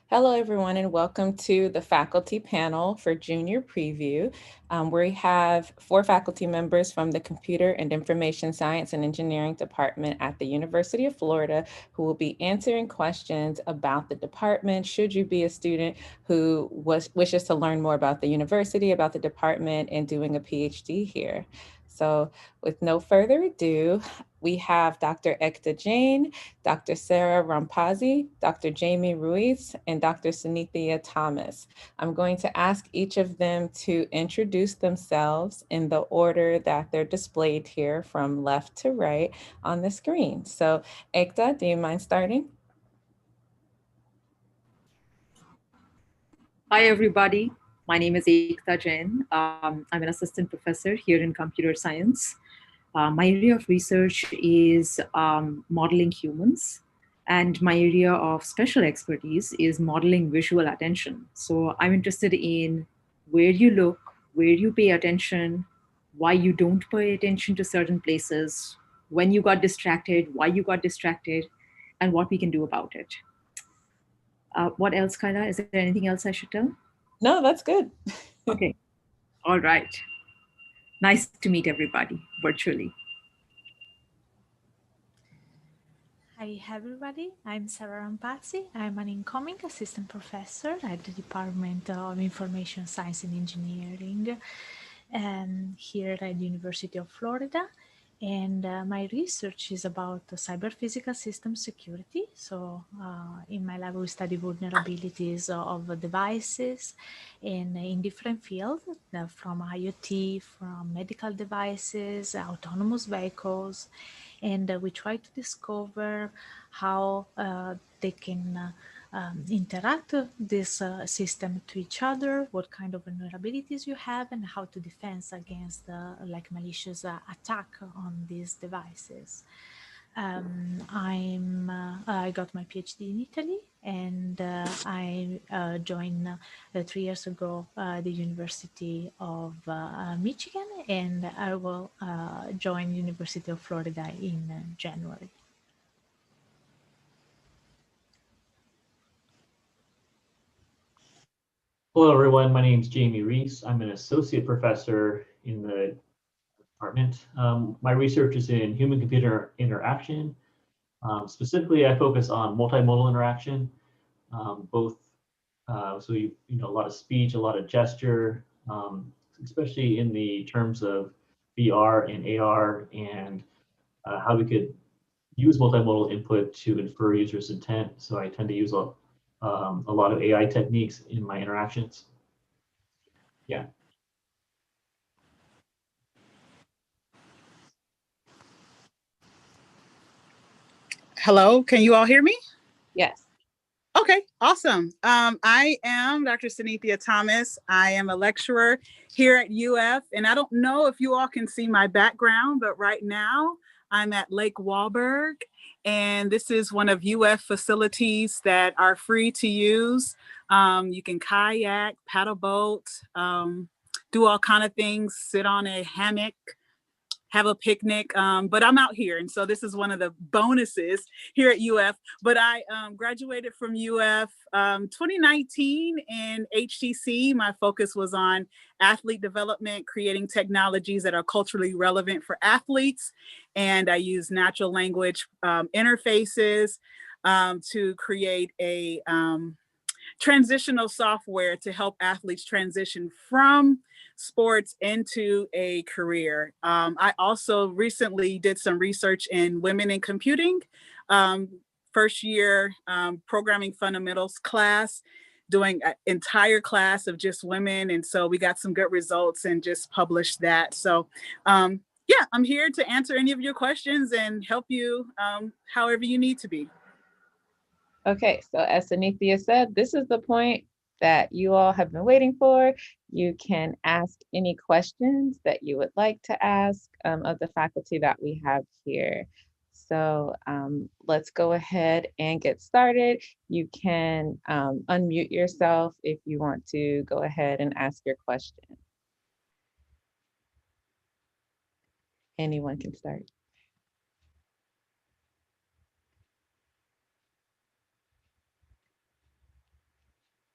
Hello, everyone, and welcome to the faculty panel for Junior Preview. We have 4 faculty members from the Computer and Information Science and Engineering Department at the University of Florida who will be answering questions about the department, should you be a student who wishes to learn more about the university, about the department, and doing a PhD here. So with no further ado, we have Dr. Ekta Jain, Dr. Sarah Rampazzi, Dr. Jamie Ruiz, and Dr. Sunithia Thomas. I'm going to ask each of them to introduce themselves in the order that they're displayed here from left to right on the screen. So Ekta, do you mind starting? Hi, everybody. My name is Ekta Jain. I'm an assistant professor here in computer science. My area of research is modeling humans, and my area of special expertise is modeling visual attention. So I'm interested in where you look, where you pay attention, why you don't pay attention to certain places, when you got distracted, why you got distracted, and what we can do about it. What else, Kyla? Is there anything else I should tell? No, that's good. Okay. All right. Nice to meet everybody virtually. Hi everybody, I'm Sarah Rampazzi. I'm an incoming assistant professor at the Department of Information Science and Engineering here at the University of Florida. And my research is about cyber-physical system security. So in my lab, we study vulnerabilities of devices in different fields, from IoT, from medical devices, autonomous vehicles, and we try to discover how they can interact this system to each other, what kind of vulnerabilities you have, and how to defend against like malicious attack on these devices. I got my PhD in Italy, and I joined 3 years ago the University of Michigan, and I will join University of Florida in January. Hello, everyone. My name is Jamie Reese. I'm an associate professor in the department. My research is in human-computer interaction. Specifically, I focus on multimodal interaction, both a lot of speech, a lot of gesture, especially in the terms of VR and AR, and how we could use multimodal input to infer users' intent. So I tend to use a lot of AI techniques in my interactions. Yeah. Hello, can you all hear me? Yes. Okay, awesome. I am Dr. Sunithia Thomas. I am a lecturer here at UF, and I don't know if you all can see my background, but right now I'm at Lake Wahlberg, and this is one of UF facilities that are free to use. You can kayak, paddle boat, do all kind of things, sit on a hammock, have a picnic, but I'm out here. And so this is one of the bonuses here at UF. But I graduated from UF 2019 in HTC. My focus was on athlete development, creating technologies that are culturally relevant for athletes. And I use natural language interfaces to create a transitional software to help athletes transition from sports into a career. I also recently did some research in women in computing, first year programming fundamentals class, doing an entire class of just women. And so we got some good results and just published that. So yeah, I'm here to answer any of your questions and help you however you need to be. Okay, so as Sunithia said, this is the point that you all have been waiting for. You can ask any questions that you would like to ask of the faculty that we have here. So let's go ahead and get started. You can unmute yourself if you want to go ahead and ask your question. Anyone can start.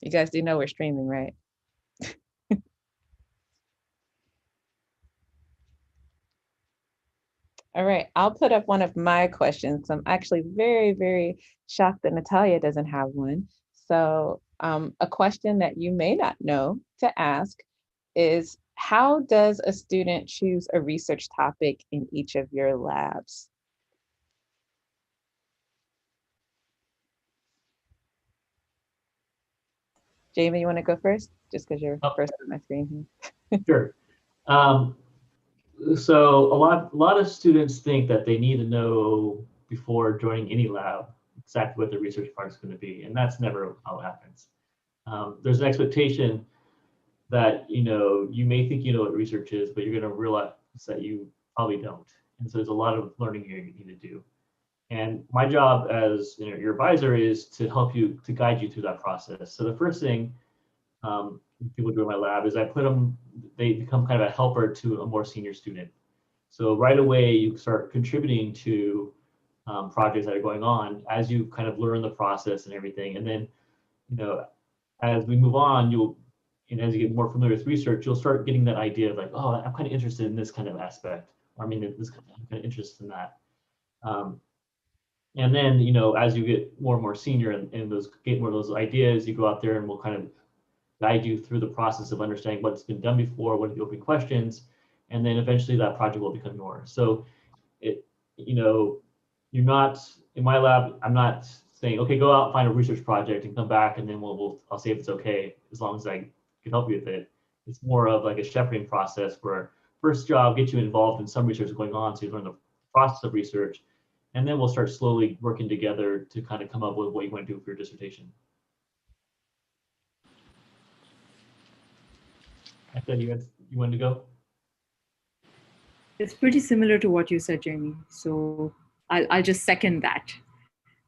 You guys do know we're streaming, right? All right, I'll put up one of my questions. I'm actually very, very shocked that Natalia doesn't have one. So a question that you may not know to ask is, how does a student choose a research topic in each of your labs? Jamie, you want to go first? Just because you're first on my screen here. Sure. So a lot of students think that they need to know before joining any lab exactly what the research project is going to be, and that's never how it happens. There's an expectation that you may think you know what research is, but you're going to realize that you probably don't. And so there's a lot of learning here you need to do. And my job as your advisor is to help you, to guide you through that process. So the first thing people do in my lab is I put them, they become kind of a helper to a more senior student. So right away you start contributing to projects that are going on as you kind of learn the process and everything. And then, as we move on, and as you get more familiar with research, you'll start getting that idea of like, oh, I'm kind of interested in this kind of aspect. Or I mean, I'm kind of interested in that. And then, as you get more and more senior and get more of those ideas, you go out there and we'll kind of guide you through the process of understanding what's been done before, what are the open questions, and then eventually that project will become yours. So you're not, in my lab, I'm not saying, okay, go out and find a research project and come back and then I'll see if it's okay, as long as I can help you with it. It's more of like a shepherding process where first job, get you involved in some research going on so you learn the process of research, and then we'll start slowly working together to kind of come up with what you want to do for your dissertation. I said you wanted to go? It's pretty similar to what you said, Jamie. So I'll just second that.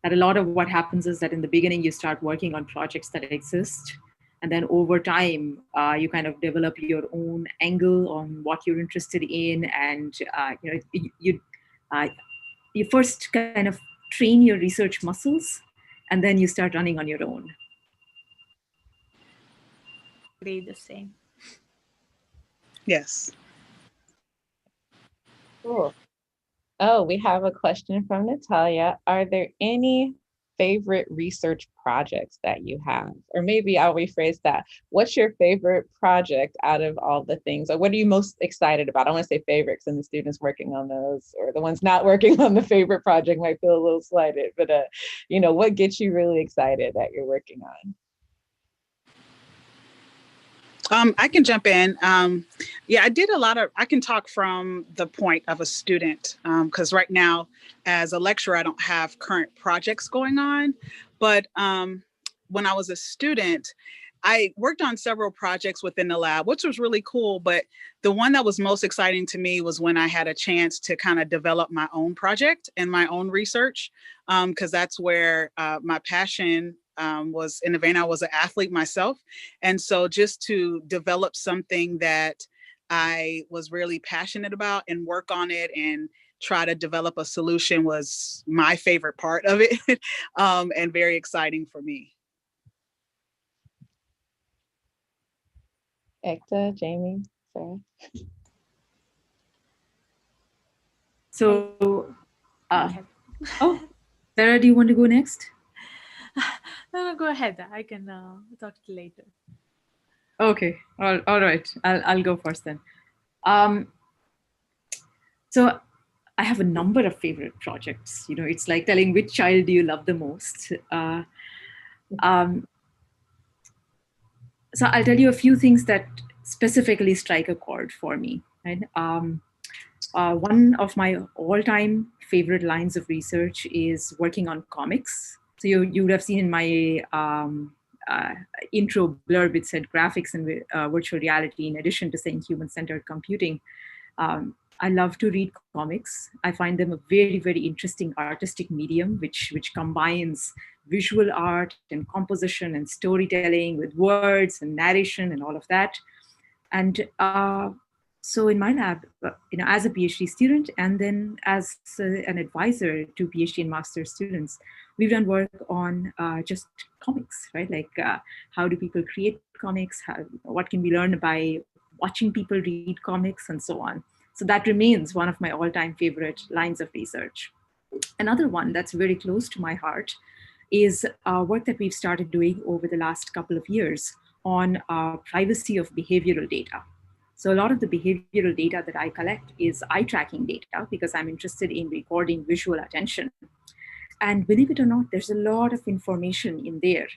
That a lot of what happens is that in the beginning, you start working on projects that exist. And then over time, you kind of develop your own angle on what you're interested in. And you first kind of train your research muscles, and then you start running on your own. Agree the same. Yes. Cool. Oh, we have a question from Natalia. Are there any favorite research projects that you have? Or maybe I'll rephrase that. What's your favorite project out of all the things? Or what are you most excited about? I want to say favorites and the students working on those, or the ones not working on the favorite project might feel a little slighted, but what gets you really excited that you're working on? I can jump in. Yeah, I can talk from the point of a student, because right now as a lecturer, I don't have current projects going on. But when I was a student, I worked on several projects within the lab, which was really cool. But the one that was most exciting to me was when I had a chance to kind of develop my own project and my own research, because that's where my passion was in the vein. I was an athlete myself. And so just to develop something that I was really passionate about and work on it and try to develop a solution was my favorite part of it, and very exciting for me. Ekta, Jamie, Sarah? So, Sarah, do you want to go next? No, go ahead. I can talk later. Okay. All right. I'll go first then. So I have a number of favorite projects. It's like telling which child do you love the most. So I'll tell you a few things that specifically strike a chord for me. Right? One of my all-time favorite lines of research is working on comics. So you would have seen in my intro blurb, it said graphics and virtual reality, in addition to saying human-centered computing. I love to read comics. I find them a very, very interesting artistic medium, which combines visual art and composition and storytelling with words and narration and all of that. And so in my lab, as a PhD student and then as an advisor to PhD and master's students, We've done work on just comics, right? Like how do people create comics? What can we learn by watching people read comics and so on. So that remains one of my all-time favorite lines of research. Another one that's very close to my heart is work that we've started doing over the last couple of years on privacy of behavioral data. So a lot of the behavioral data that I collect is eye tracking data because I'm interested in recording visual attention. And believe it or not, there's a lot of information in there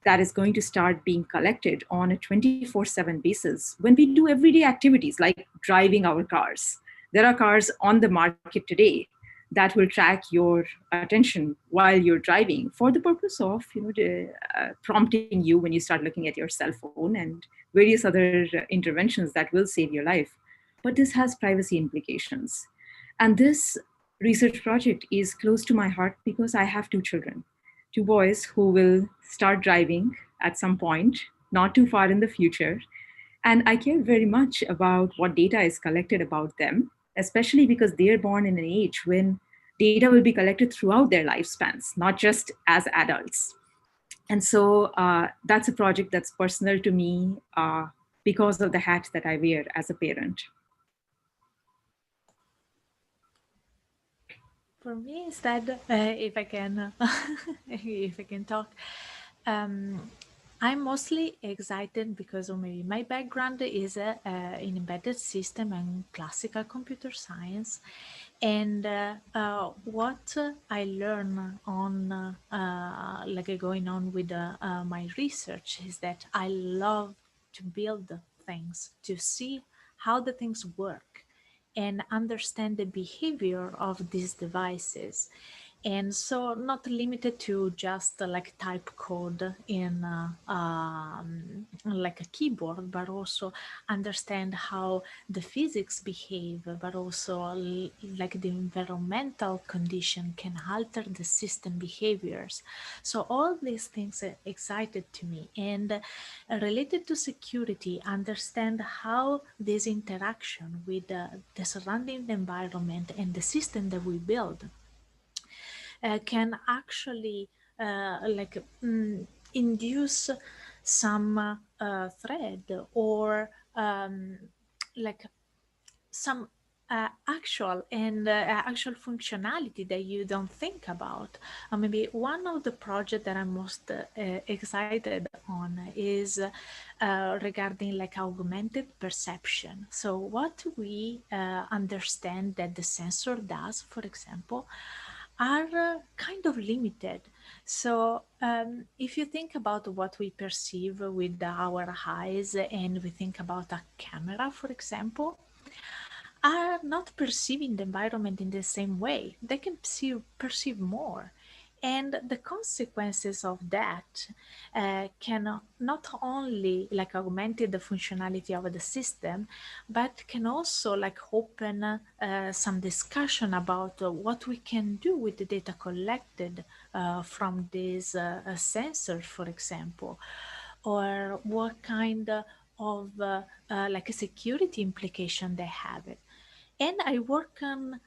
that is going to start being collected on a 24/7 basis when we do everyday activities like driving our cars. There are cars on the market today that will track your attention while you're driving for the purpose of prompting you when you start looking at your cell phone and various other interventions that will save your life. But this has privacy implications. And this research project is close to my heart because I have two children, two boys who will start driving at some point, not too far in the future. And I care very much about what data is collected about them, especially because they're born in an age when data will be collected throughout their lifespans, not just as adults. And so that's a project that's personal to me because of the hat that I wear as a parent. For me, is that if I can, if I can talk, I'm mostly excited because of maybe my background is in embedded system and classical computer science, and what I learn on like going on with my research is that I love to build things, to see how the things work and understand the behavior of these devices. And so not limited to just like type code in like a keyboard, but also understand how the physics behave, but also like the environmental condition can alter the system behaviors. So all these things are excited to me. And related to security, understand how this interaction with the surrounding environment and the system that we build can actually induce some thread or like some actual functionality that you don't think about. Maybe one of the projects that I'm most excited on is regarding like augmented perception. So what we understand that the sensor does, for example, are kind of limited. So if you think about what we perceive with our eyes and we think about a camera, for example, are not perceiving the environment in the same way. They can perceive more. And the consequences of that can not only like augment the functionality of the system, but can also like open some discussion about what we can do with the data collected from these sensors, for example, or what kind of like a security implication they have. And I work on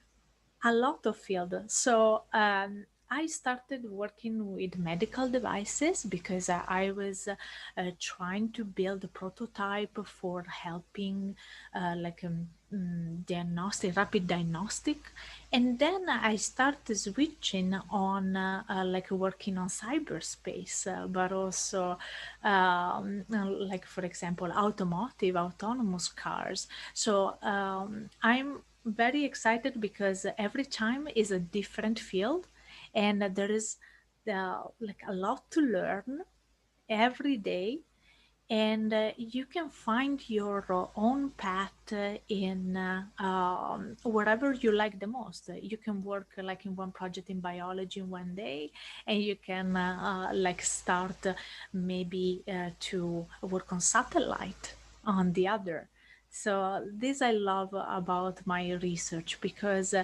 a lot of field. So I started working with medical devices because I was trying to build a prototype for helping rapid diagnostic. And then I started switching on like working on cyberspace, but also like, for example, autonomous cars. So I'm very excited because every time is a different field and there is like a lot to learn every day, and you can find your own path in whatever you like the most. You can work like in one project in biology one day, and you can like start maybe to work on satellite on the other. So this I love about my research because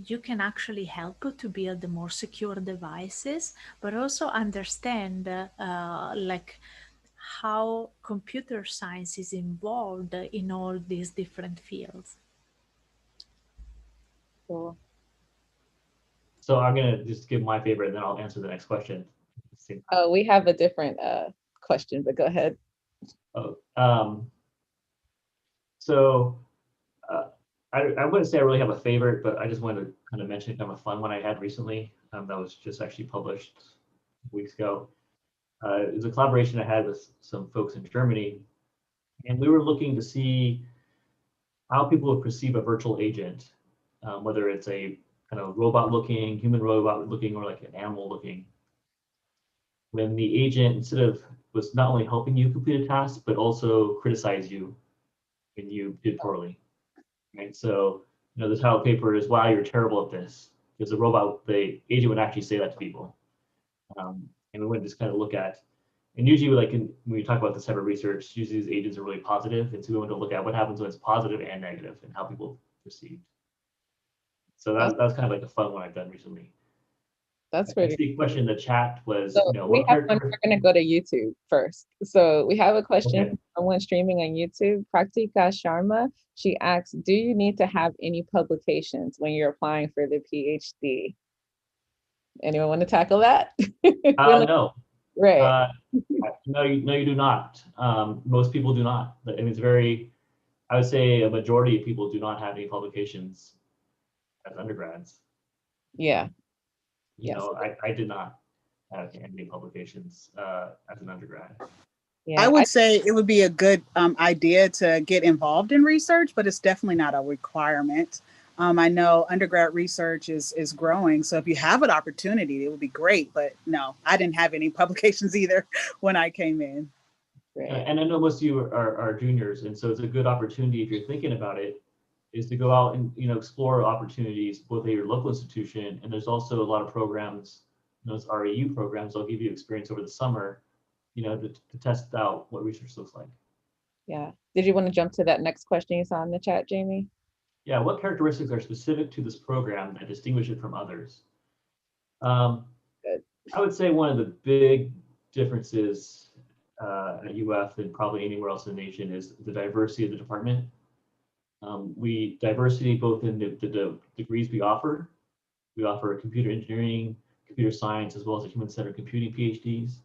you can actually help to build more secure devices, but also understand like how computer science is involved in all these different fields. So So I'm gonna just give my favorite, and then I'll answer the next question. Oh, we have a different question, but go ahead. Oh, so I wouldn't say I really have a favorite, but I just wanted to kind of mention kind of a fun one I had recently that was just actually published weeks ago. It was a collaboration I had with some folks in Germany, and we were looking to see how people would perceive a virtual agent, whether it's a kind of robot looking, human robot looking, or like an animal looking. When the agent, instead of, was not only helping you complete a task, but also criticize you when you did poorly, right? So, the title of the paper is, "Wow, you're terrible at this." Because the agent would actually say that to people. And we would just kind of look at, and usually when we talk about the cyber research, usually these agents are really positive. And so we want to look at what happens when it's positive and negative and how people perceive. So that's kind of like a fun one I've done recently. That's I pretty. see a question in the chat was, So we have one, we're going to go to YouTube first. So we have a question from someone streaming on YouTube, Praktika Sharma. She asks, do you need to have any publications when you're applying for the PhD? Anyone want to tackle that? No. Right. No, you do not. Most people do not. I mean, I would say a majority of people do not have any publications as undergrads. Yeah. I did not have any publications as an undergrad. Yeah, I would say it would be a good idea to get involved in research, but it's definitely not a requirement. I know undergrad research is growing, so if you have an opportunity, it would be great. But no, I didn't have any publications either when I came in. Right. And I know most of you are juniors, and so it's a good opportunity if you're thinking about it, is to go out and explore opportunities both at your local institution, and there's also a lot of programs, those REU programs. I'll give you experience over the summer, to test out what research looks like. Yeah. Did you want to jump to that next question you saw in the chat, Jamie? Yeah. What characteristics are specific to this program that distinguish it from others? I would say one of the big differences at UF and probably anywhere else in the nation is the diversity of the department. Diversity both in the degrees we offer. We offer computer engineering, computer science, as well as a human-centered computing PhDs,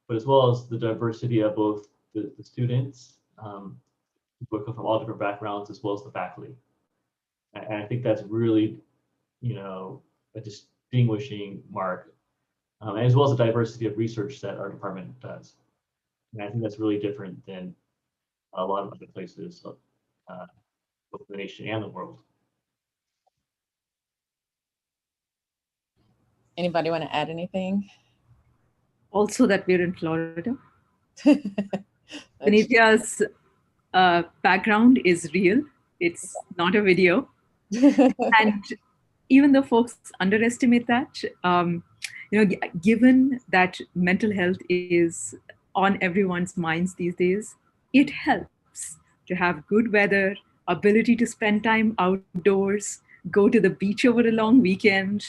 but as well as the diversity of both the students, who come from all different backgrounds, as well as the faculty. And I think that's really, a distinguishing mark, as well as the diversity of research that our department does. And I think that's really different than a lot of other places, both the nation and the world. Anybody want to add anything? Also that we're in Florida. Vinitya's background is real. It's not a video. And even though folks underestimate that, given that mental health is on everyone's minds these days, it helps to have good weather, ability to spend time outdoors, go to the beach over a long weekend.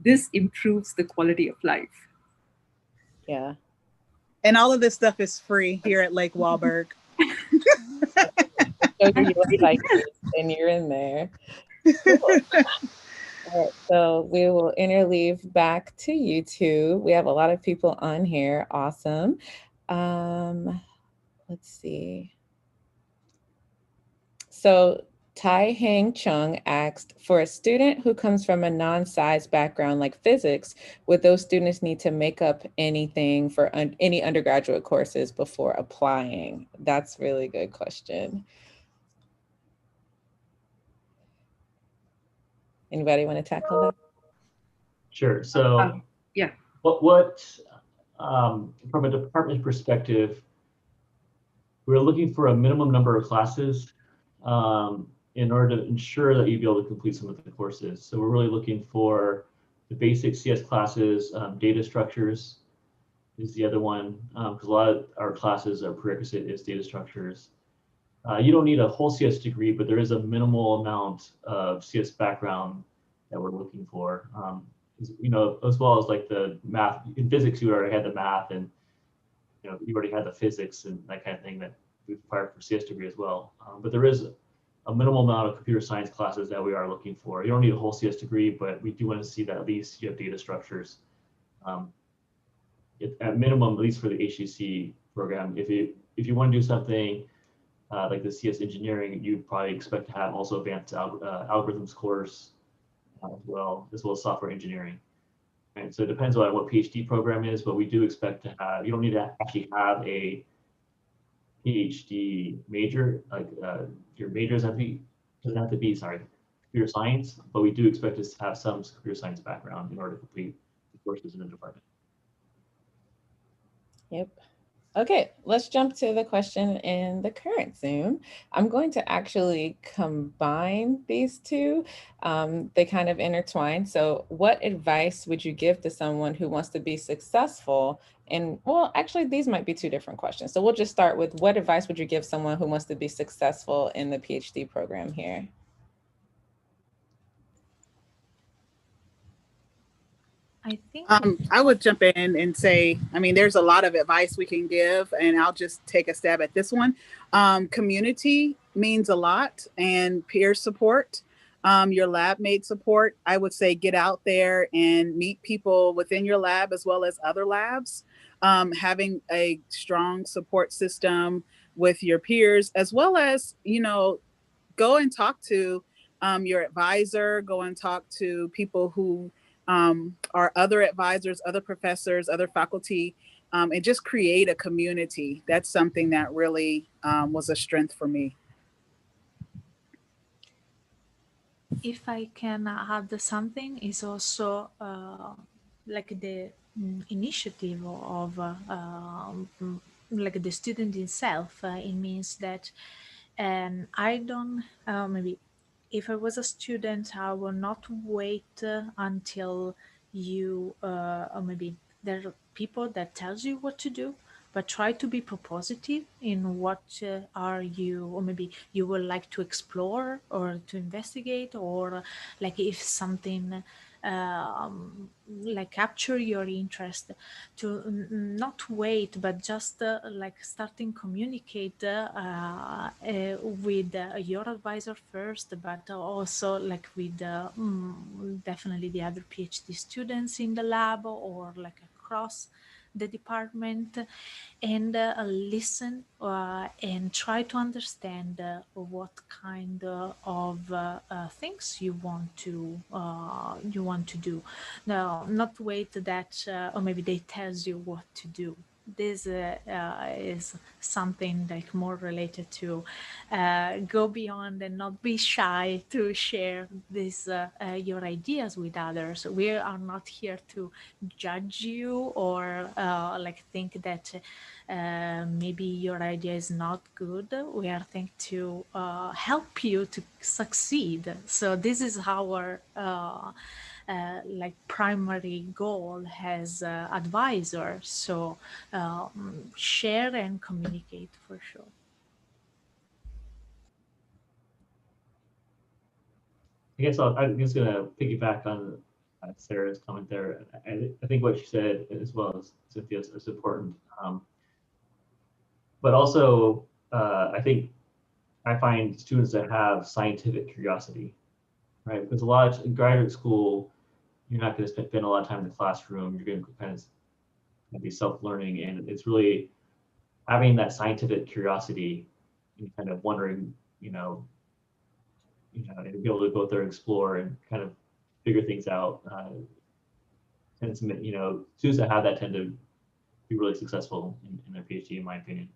This improves the quality of life. Yeah. And all of this stuff is free here at Lake Wahlberg. And you're in there. Cool. All right, so we will interleave back to YouTube. We have a lot of people on here. Awesome. Let's see. So Tai Hang Chung asked, for a student who comes from a non-CISE background like physics, would those students need to make up anything for any undergraduate courses before applying? That's a really good question. Anybody want to tackle that? Sure. So yeah. What from a department perspective, we're looking for a minimum number of classes in order to ensure that you'd be able to complete some of the courses. So we're really looking for the basic CS classes. Data structures is the other one, because a lot of our classes are prerequisite is data structures. You don't need a whole CS degree, but there is a minimal amount of CS background that we're looking for. As well as like the math. In physics, you already had the math, and you already had the physics and that kind of thing that we require for CS degree as well. But there is a minimal amount of computer science classes that we are looking for. You don't need a whole CS degree, but we do want to see that at least you have data structures. At minimum, at least for the HCC program, if you want to do something like the CS engineering, you'd probably expect to have also advanced algorithms course as well as software engineering. And so it depends on what PhD program is, but we do expect to have, you don't need to actually have a PhD major, like your major doesn't have to be, computer science, but we do expect to have some computer science background in order to complete the courses in the department. Yep. Okay, let's jump to the question in the current Zoom. I'm going to actually combine these two. They kind of intertwine. So what advice would you give to someone who wants to be successful? And well, actually, these might be two different questions. So we'll just start with what advice would you give someone who wants to be successful in the PhD program here? I think I would jump in and say, I mean, there's a lot of advice we can give, and I'll just take a stab at this one. Community means a lot, and peer support, your lab mate support. I would say get out there and meet people within your lab as well as other labs. Having a strong support system with your peers, as well as, you know, go and talk to your advisor, go and talk to people who are other advisors, other professors, other faculty, and just create a community. That's something that really was a strength for me. if I can add something, is also like the initiative of like the student itself. It means that I don't maybe if I was a student, I will not wait until you or maybe there are people that tells you what to do, but try to be propositive in what are you, or maybe you would like to explore or to investigate, or like if something like capture your interest, to not wait but just like starting communicate with your advisor first, but also like with definitely the other PhD students in the lab, or like across the department, and listen and try to understand what kind of things you want to do. No, not wait that or maybe they tells you what to do. This is something like more related to go beyond and not be shy to share this your ideas with others. We are not here to judge you or like think that maybe your idea is not good. We are think to help you to succeed. So this is our like primary goal as advisor. So share and communicate for sure. I guess I'm just gonna piggyback on Sarah's comment there. I think what she said, as well as Cynthia's, is important. But also, I think I find students that have scientific curiosity, right? Because a lot of in graduate school, you're not going to spend a lot of time in the classroom. You're going to kind of be self-learning, and it's really having that scientific curiosity and kind of wondering, and be able to go out there and explore and kind of figure things out. And students that have that tend to be really successful in their PhD, in my opinion.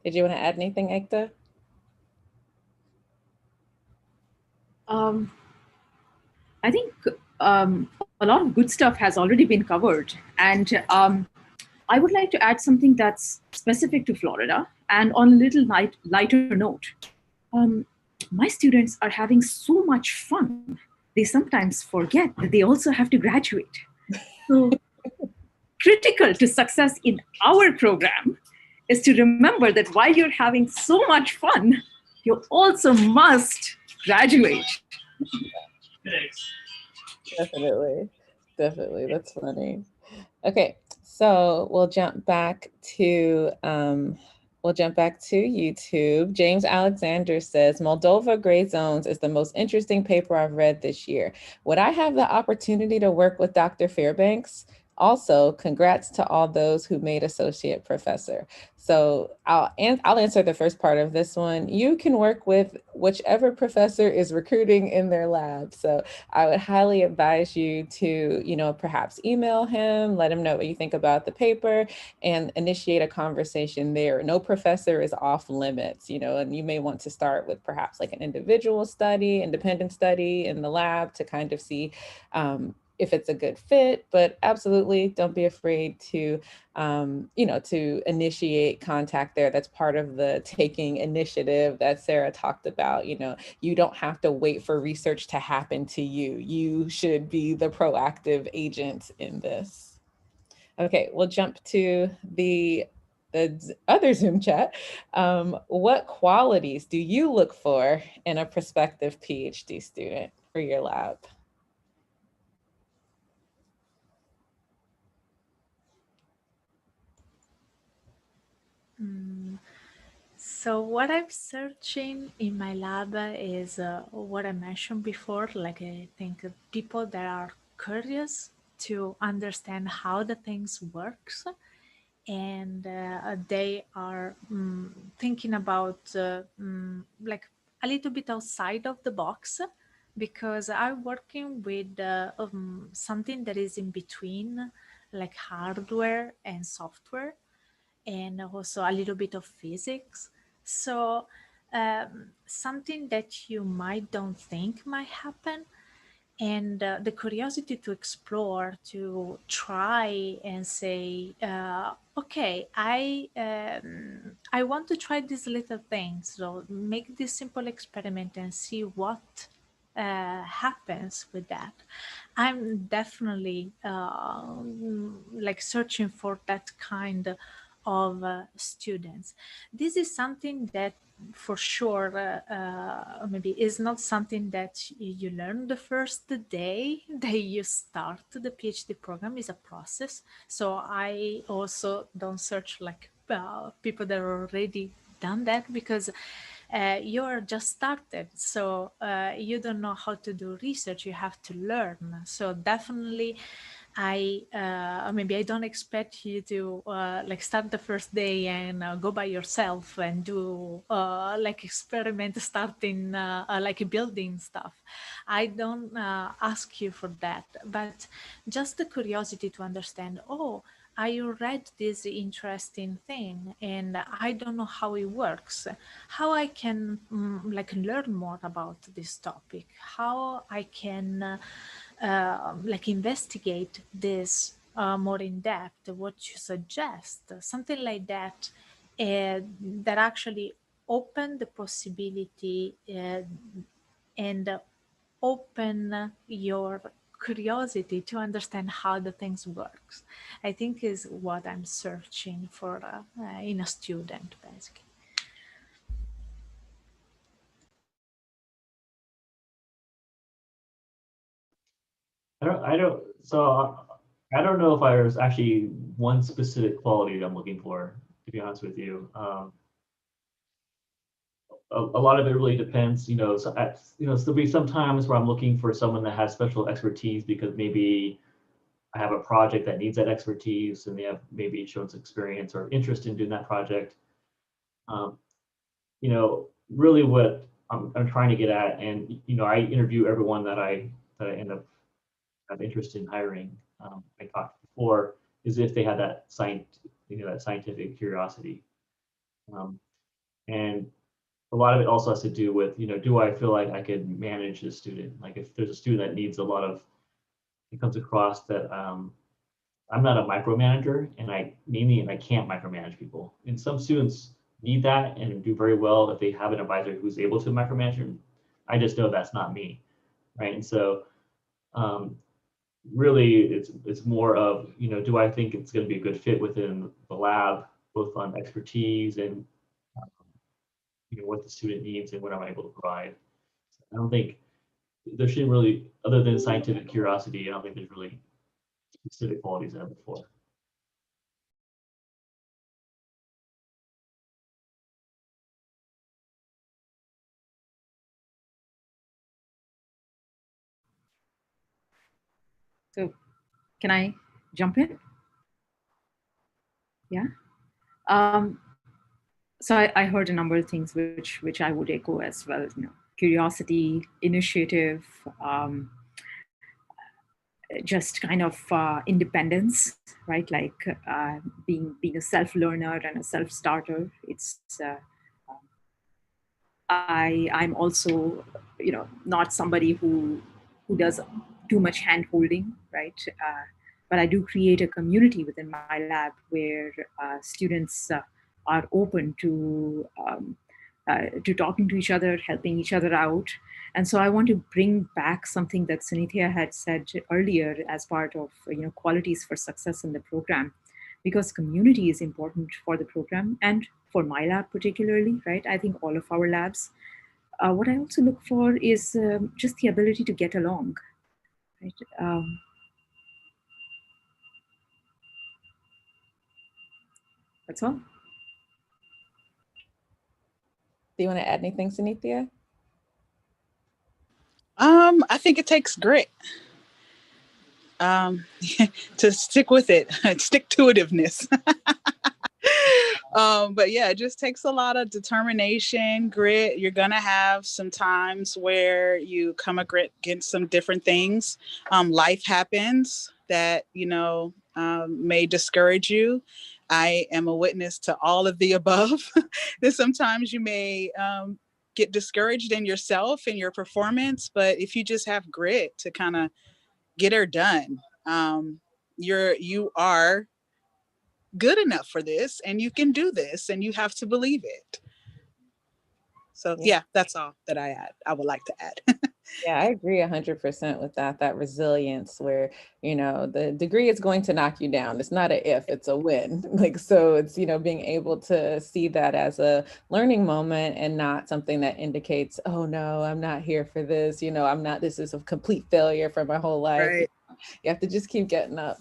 Did you want to add anything, Ekta? I think a lot of good stuff has already been covered. And I would like to add something that's specific to Florida and on a little lighter note. My students are having so much fun. They sometimes forget that they also have to graduate. So critical to success in our program is to remember that while you're having so much fun, you also must graduate. Definitely. That's funny. Okay, So we'll jump back to YouTube. James Alexander says, Moldova Gray Zones is the most interesting paper I've read this year. Would I have the opportunity to work with Dr. Fairbanks? Also, congrats to all those who made associate professor. So I'll answer the first part of this one. You can work with whichever professor is recruiting in their lab. So I would highly advise you to, perhaps email him, let him know what you think about the paper, and initiate a conversation there. No professor is off limits, and you may want to start with perhaps like an individual study, independent study in the lab to kind of see if it's a good fit, but absolutely don't be afraid to, to initiate contact there. That's part of the taking initiative that Sarah talked about. You don't have to wait for research to happen to you. You should be the proactive agent in this. Okay, we'll jump to the other Zoom chat. What qualities do you look for in a prospective PhD student for your lab? So what I'm searching in my lab is what I mentioned before, like I think people that are curious to understand how the things works, and they are thinking about like a little bit outside of the box, because I'm working with something that is in between, like hardware and software, and also a little bit of physics. So something that you might don't think might happen, and the curiosity to explore, to try and say, okay, I want to try this little thing. So make this simple experiment and see what happens with that. I'm definitely like searching for that kind of students. This is something that for sure maybe is not something that you learn the first day that you start the PhD program. Is a process. So I also don't search like people that are already done that, because you're just started, so you don't know how to do research. You have to learn. So definitely maybe I don't expect you to like start the first day and go by yourself and do like experiment starting like building stuff. I don't ask you for that, but just the curiosity to understand, oh, I read this interesting thing and I don't know how it works, how I can like learn more about this topic, how I can like investigate this more in depth, what you suggest, something like that, that actually open the possibility and open your curiosity to understand how the things works. I think is what I'm searching for in a student, basically. I don't know if there's actually one specific quality that I'm looking for, to be honest with you. A lot of it really depends, so there'll be some times where I'm looking for someone that has special expertise because maybe I have a project that needs that expertise and they have maybe shown some experience or interest in doing that project. Really what I'm trying to get at, and I interview everyone that I end up have interest in hiring. I talked before is if they had that that scientific curiosity, and a lot of it also has to do with do I feel like I could manage a student? Like if there's a student that needs a lot of, it comes across that I'm not a micromanager, and I can't micromanage people. And some students need that and do very well if they have an advisor who's able to micromanage them. I just know that's not me, right? And so really it's more of, do I think it's going to be a good fit within the lab, both on expertise and what the student needs and what I'm able to provide. I don't think there shouldn't really, other than scientific curiosity, I don't think there's really specific qualities that I'm looking for. So can I jump in? Yeah. So I heard a number of things which I would echo as well. You know, curiosity, initiative, just kind of independence, right? Like being a self learner and a self starter. It's I'm also, you know, not somebody who does too much hand holding, right? But I do create a community within my lab where students are open to talking to each other, helping each other out. And so I want to bring back something that Sunithya had said earlier as part of, you know, qualities for success in the program, because community is important for the program and for my lab particularly, right? I think all of our labs. What I also look for is just the ability to get along, right? That's all. Do you want to add anything, Sunithya? I think it takes grit to stick with it, stick-to-itiveness. But yeah, it just takes a lot of determination, grit. You're gonna have some times where you come against some different things. Life happens that, you know, may discourage you. I am a witness to all of the above. That sometimes you may get discouraged in yourself and your performance, but if you just have grit to kind of get her done, you are good enough for this, and you can do this, and you have to believe it. So yeah, that's all that I would like to add. Yeah, I agree 100% with that. That resilience where, you know, the degree is going to knock you down. It's not a if, it's a when. Like, so it's, you know, being able to see that as a learning moment and not something that indicates, oh no, I'm not here for this. You know, this is a complete failure for my whole life. Right. You have to just keep getting up.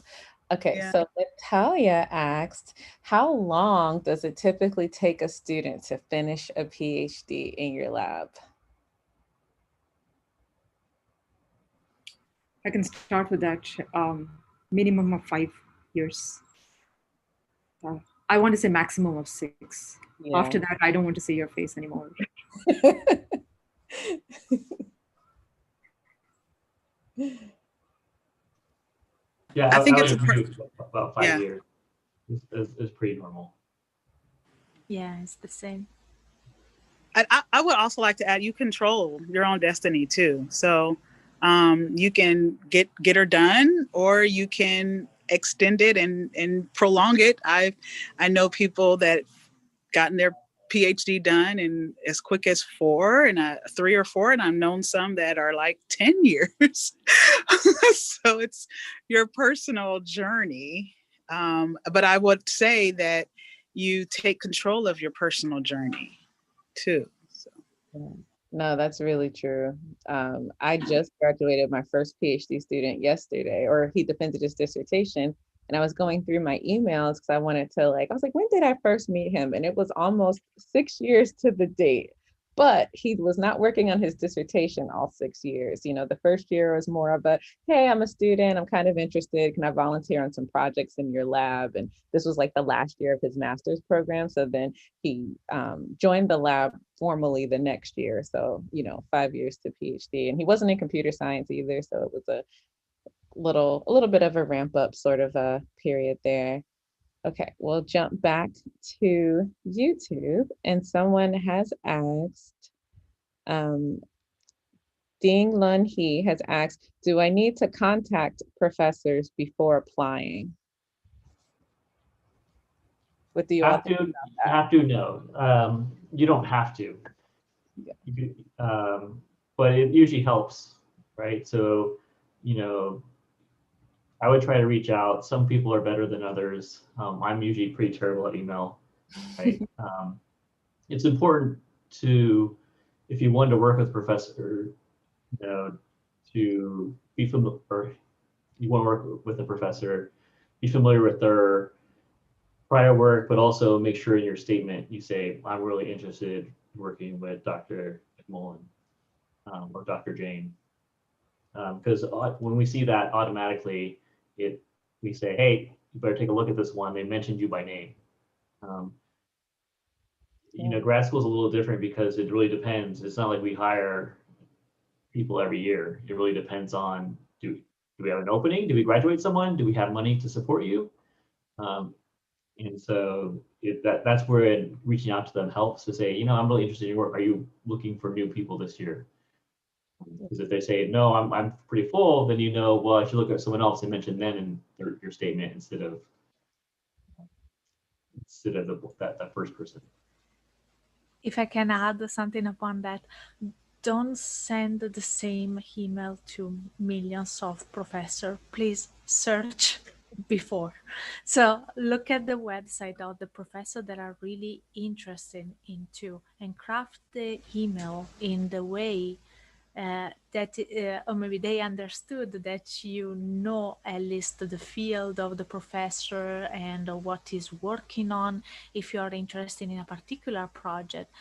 Okay, Yeah. so Natalia asked, how long does it typically take a student to finish a PhD in your lab? I can start with that. Minimum of 5 years. I want to say maximum of 6. Yeah. After that, I don't want to see your face anymore. Yeah, I think I it's would agree with about 5 years is pretty normal. Yeah, it's the same. I would also like to add, you control your own destiny too. So you can get her done, or you can extend it and prolong it. I know people that gotten their PhD done in as quick as 4 and 3 or 4, and I've known some that are like 10 years. So it's your personal journey. But I would say that you take control of your personal journey too. So. No, that's really true. I just graduated my first PhD student yesterday, or he defended his dissertation. And I was going through my emails because I wanted to I was like, when did I first meet him? And it was almost 6 years to the date. But he was not working on his dissertation all 6 years. You know, the first year was more of a, hey, I'm a student, I'm kind of interested. Can I volunteer on some projects in your lab? And this was like the last year of his master's program. So then he joined the lab formally the next year. So, you know, 5 years to PhD. And he wasn't in computer science either. So it was a little bit of a ramp up sort of a period there. Okay, we'll jump back to YouTube, and someone has asked, Ding Lun He has asked, do I need to contact professors before applying? What do you all think about that? You have to know. You don't have to. Yeah. But it usually helps, right? So, you know, I would try to reach out. Some people are better than others. I'm usually pretty terrible at email, right? It's important to, if you want to work with a professor, you know, to be familiar, or you want to work with a professor, be familiar with their prior work, but also make sure in your statement you say, I'm really interested in working with Dr. McMullen or Dr. Jane. Because when we see that automatically, we say, hey, you better take a look at this one. They mentioned you by name. Grad school is a little different because it really depends. It's not like we hire people every year. It really depends on, do we have an opening? Do we graduate someone? Do we have money to support you? And so that's where reaching out to them helps to say, I'm really interested in your work. Are you looking for new people this year? Because if they say, no, I'm pretty full, then well, I should look at someone else and mention them in your statement instead of that first person. If I can add something upon that, don't send the same email to millions of professors. Please search before. So look at the website of the professor that are really interested into, and craft the email in the way or maybe they understood that at least the field of the professor and what he's working on, if you are interested in a particular project.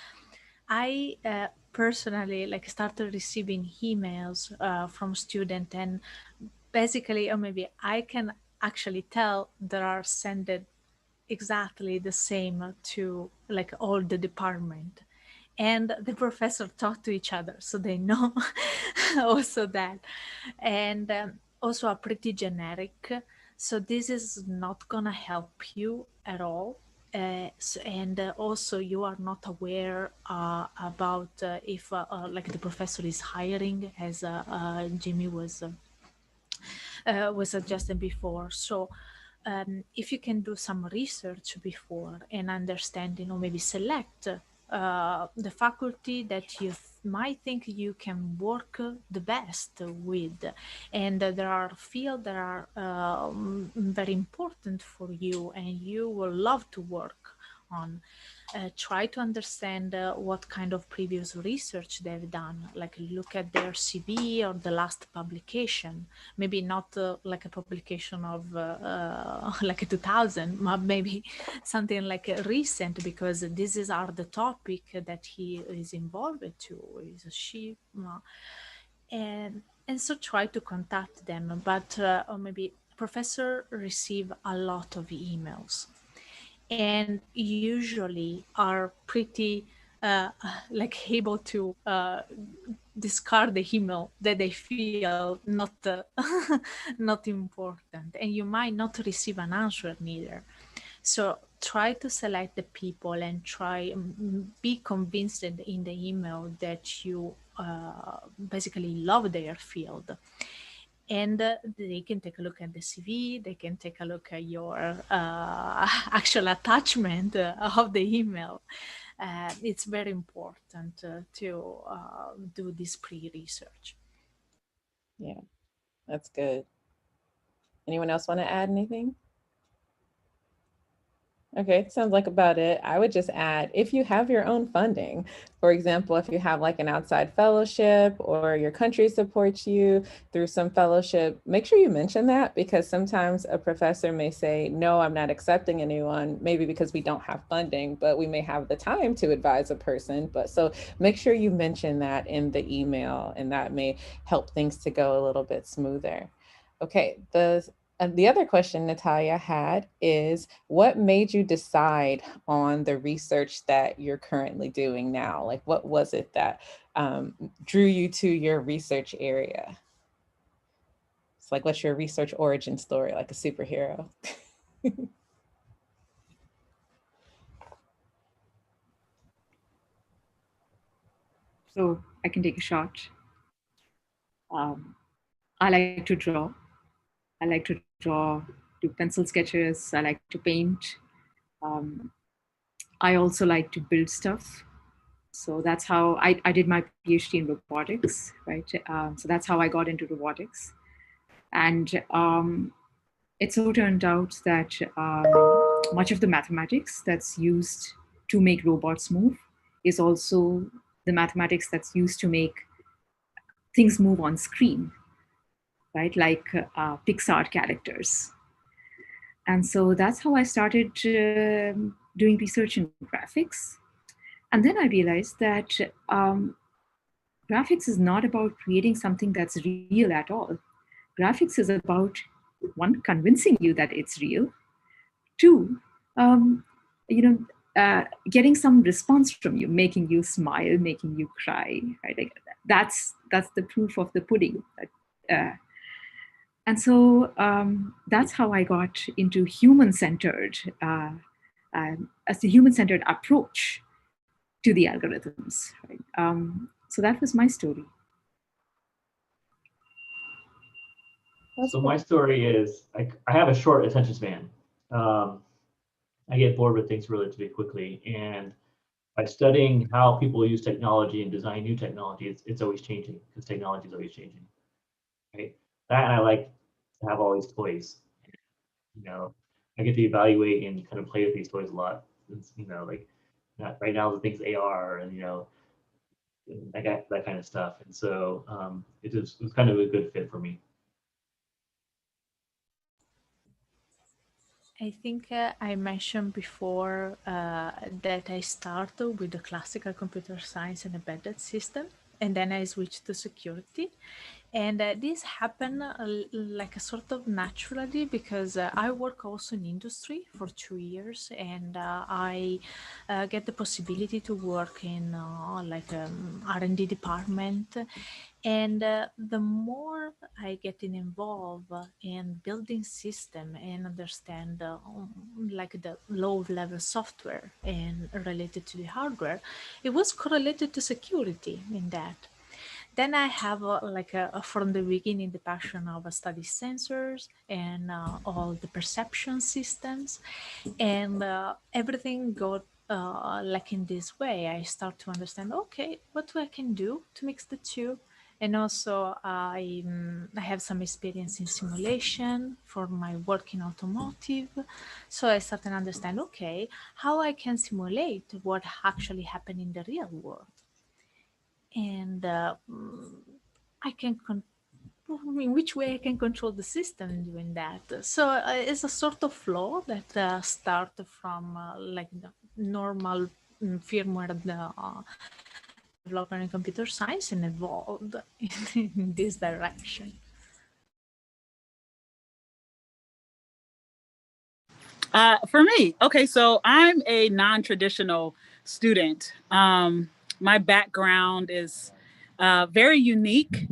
I personally started receiving emails from students, and basically, or maybe I can actually tell that are sent exactly the same to all the department, and the professor talk to each other, so they know also that, and also are pretty generic. So this is not gonna help you at all. And also you are not aware about if the professor is hiring, as Jimmy was suggested before. So if you can do some research before and understand, maybe select the faculty that you might think you can work the best with, and there are fields that are very important for you and you will love to work on. Try to understand what kind of previous research they've done, look at their CV or the last publication, maybe not like a publication of like a 2000, but maybe something like a recent, because are the topic that he is involved to, is she, and so try to contact them. But or maybe professor receive a lot of emails, and usually are pretty able to discard the email that they feel not not important, and you might not receive an answer neither. So try to select the people and try be convinced in the email that you basically love their field. And they can take a look at the CV, they can take a look at your actual attachment of the email. It's very important to do this pre-research. Yeah, that's good. Anyone else want to add anything? Okay, sounds like about it. I would just add, if you have your own funding, for example, if you have an outside fellowship or your country supports you through some fellowship, make sure you mention that, because sometimes a professor may say, no, I'm not accepting anyone, maybe because we don't have funding, but we may have the time to advise a person. But so make sure you mention that in the email, and that may help things to go a little bit smoother. Okay, the other question Natalia had is, what made you decide on the research that you're currently doing now? What was it that drew you to your research area? It's what's your research origin story, like a superhero? So I can take a shot. I like to draw. I like to draw, do pencil sketches. I like to paint. I also like to build stuff. So that's how I did my PhD in robotics, right? So that's how I got into robotics. And it so turned out that much of the mathematics that's used to make robots move is also the mathematics that's used to make things move on screen, right? Like Pixar characters. And so that's how I started doing research in graphics. And then I realized that graphics is not about creating something that's real at all. Graphics is about, one, convincing you that it's real. Two, um, you know, getting some response from you, making you smile, making you cry, right? Like that's the proof of the pudding. And so that's how I got into human-centered, as a human-centered approach to the algorithms. Right? So that was my story. So my story is I have a short attention span. I get bored with things relatively quickly, and by studying how people use technology and design new technology, it's always changing because technology is always changing. Right? That, and I like to have all these toys. You know, I get to evaluate and kind of play with these toys a lot. It's, you know, like right now the things AR and that kind of stuff. And so it was kind of a good fit for me. I think I mentioned before that I started with the classical computer science and embedded system, and then I switched to security. And this happened like a sort of naturally because I work also in industry for 2 years, and I get the possibility to work in like R&D department. And the more I get involved in building system and understand like the low level software and related to the hardware, it was correlated to security in that. Then I have from the beginning the passion of study sensors and all the perception systems, and everything got like in this way. I start to understand, okay, what I can do to mix the two. And also I have some experience in simulation for my work in automotive. So I started to understand, okay, how I can simulate what actually happened in the real world. And I can in which way I can control the system doing that. So it's a sort of flow that start from like the normal firmware development in computer science and evolved in this direction. For me, okay, so I'm a non-traditional student. My background is very unique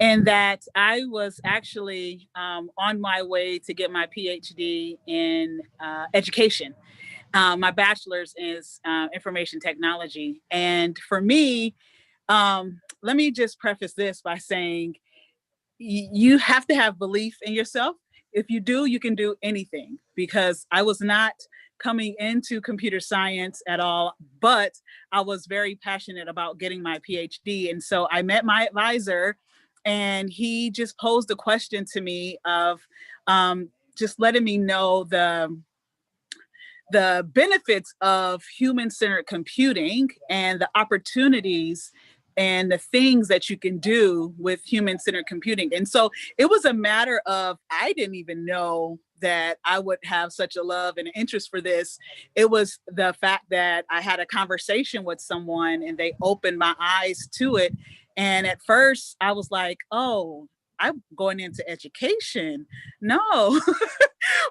in that I was actually on my way to get my PhD in education. My bachelor's is information technology. And for me, let me just preface this by saying you have to have belief in yourself. If you do, you can do anything, because I was not coming into computer science at all, but I was very passionate about getting my PhD. And so I met my advisor, and he just posed a question to me of just letting me know the benefits of human-centered computing and the opportunities and the things that you can do with human-centered computing. And so it was a matter of, I didn't even know that I would have such a love and interest for this. It was the fact that I had a conversation with someone and they opened my eyes to it. And at first I was like, oh, I'm going into education. No.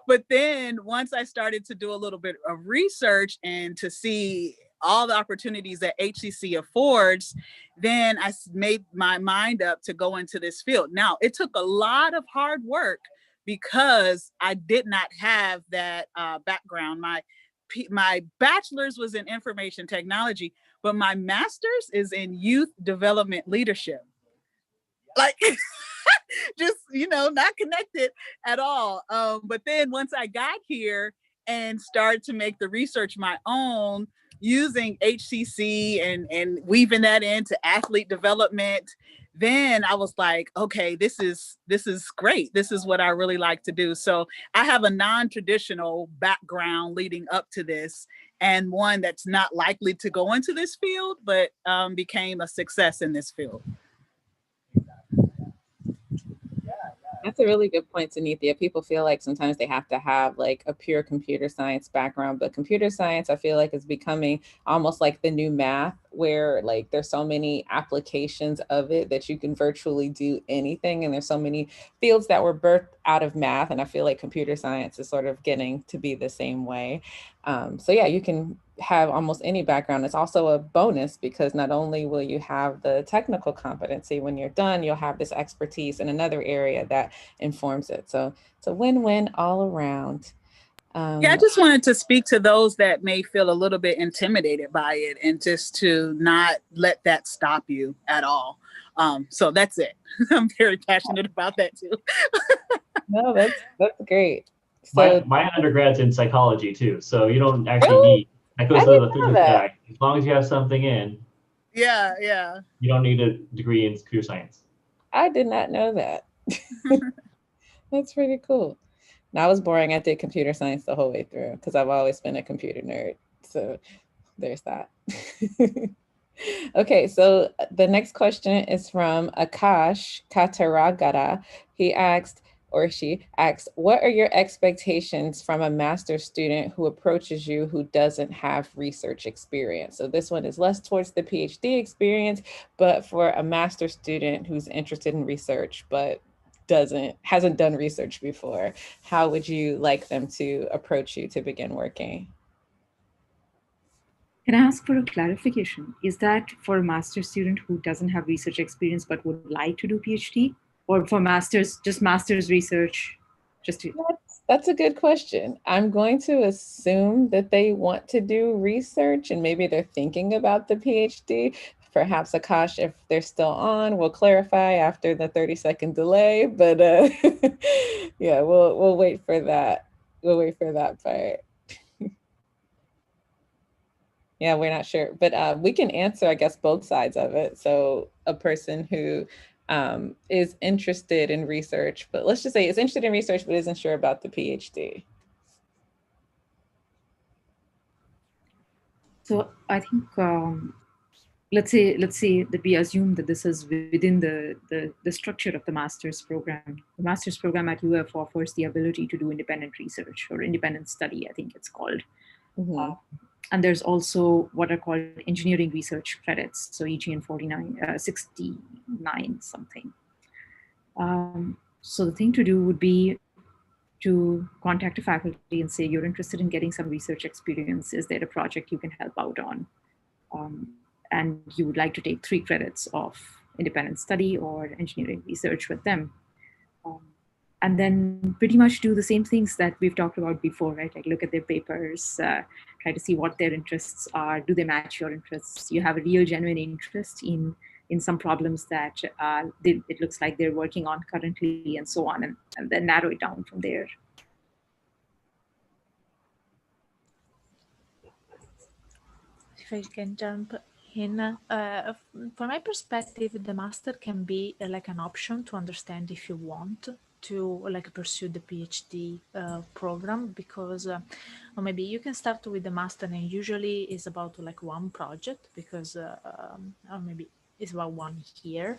But then once I started to do a little bit of research and to see all the opportunities that HCC affords, then I made my mind up to go into this field. Now, it took a lot of hard work because I did not have that background. My bachelor's was in information technology, but my master's is in youth development leadership. Like, just, not connected at all. But then once I got here and started to make the research my own, using HCC and weaving that into athlete development, then I was like, okay, this is great. This is what I really like to do. So I have a non-traditional background leading up to this, and one that's not likely to go into this field, but became a success in this field. That's a really good point, Tanithia. People feel like sometimes they have to have like a pure computer science background, but computer science, I feel like, is becoming almost like the new math, where like there's so many applications of it that you can virtually do anything. And there's so many fields that were birthed out of math. And I feel like computer science is sort of getting to be the same way. So yeah, you can have almost any background. It's also a bonus because not only will you have the technical competency when you're done, you'll have this expertise in another area that informs it. So it's a win-win all around. Yeah, I just wanted to speak to those that may feel a little bit intimidated by it, and just to not let that stop you at all. So that's it. I'm very passionate about that too. No, that's great. So my undergrad's in psychology too, so you don't actually really? need, that goes I to the didn't know physics that. guy. As long as you have something in, Yeah. you don't need a degree in computer science. I did not know that. That's pretty cool. Now, I was boring. I did computer science the whole way through because I've always been a computer nerd. So there's that. Okay, so the next question is from Akash Kataragara. He asked, or she asks, what are your expectations from a master's student who approaches you who doesn't have research experience? So this one is less towards the PhD experience, but for a master's student who's interested in research, but hasn't done research before, how would you like them to approach you to begin working? Can I ask for a clarification? Is that for a master's student who doesn't have research experience but would like to do PhD? Or for master's, just master's research? That's a good question. I'm going to assume that they want to do research and maybe they're thinking about the PhD. Perhaps Akash, if they're still on, we'll clarify after the 30-second delay. But yeah, we'll wait for that. We'll wait for that part. Yeah, we're not sure, but we can answer, I guess, both sides of it. So a person who is interested in research, but let's just say is interested in research, but isn't sure about the PhD. So I think let's say that we assume that this is within the structure of the master's program. The master's program at UF offers the ability to do independent research or independent study, I think it's called. Mm-hmm. And there's also what are called engineering research credits. So EGN 69 something. So the thing to do would be to contact a faculty and say, you're interested in getting some research experience. Is there a project you can help out on? And you would like to take 3 credits of independent study or engineering research with them. And then pretty much do the same things that we've talked about before, right? Like look at their papers, try to see what their interests are. Do they match your interests? You have a real genuine interest in some problems that it looks like they're working on currently and so on, and then narrow it down from there. If I can jump in, from my perspective, the master can be like an option to understand if you want to like pursue the PhD program, because or maybe you can start with the master and usually it's about like one project, because or maybe it's about 1 year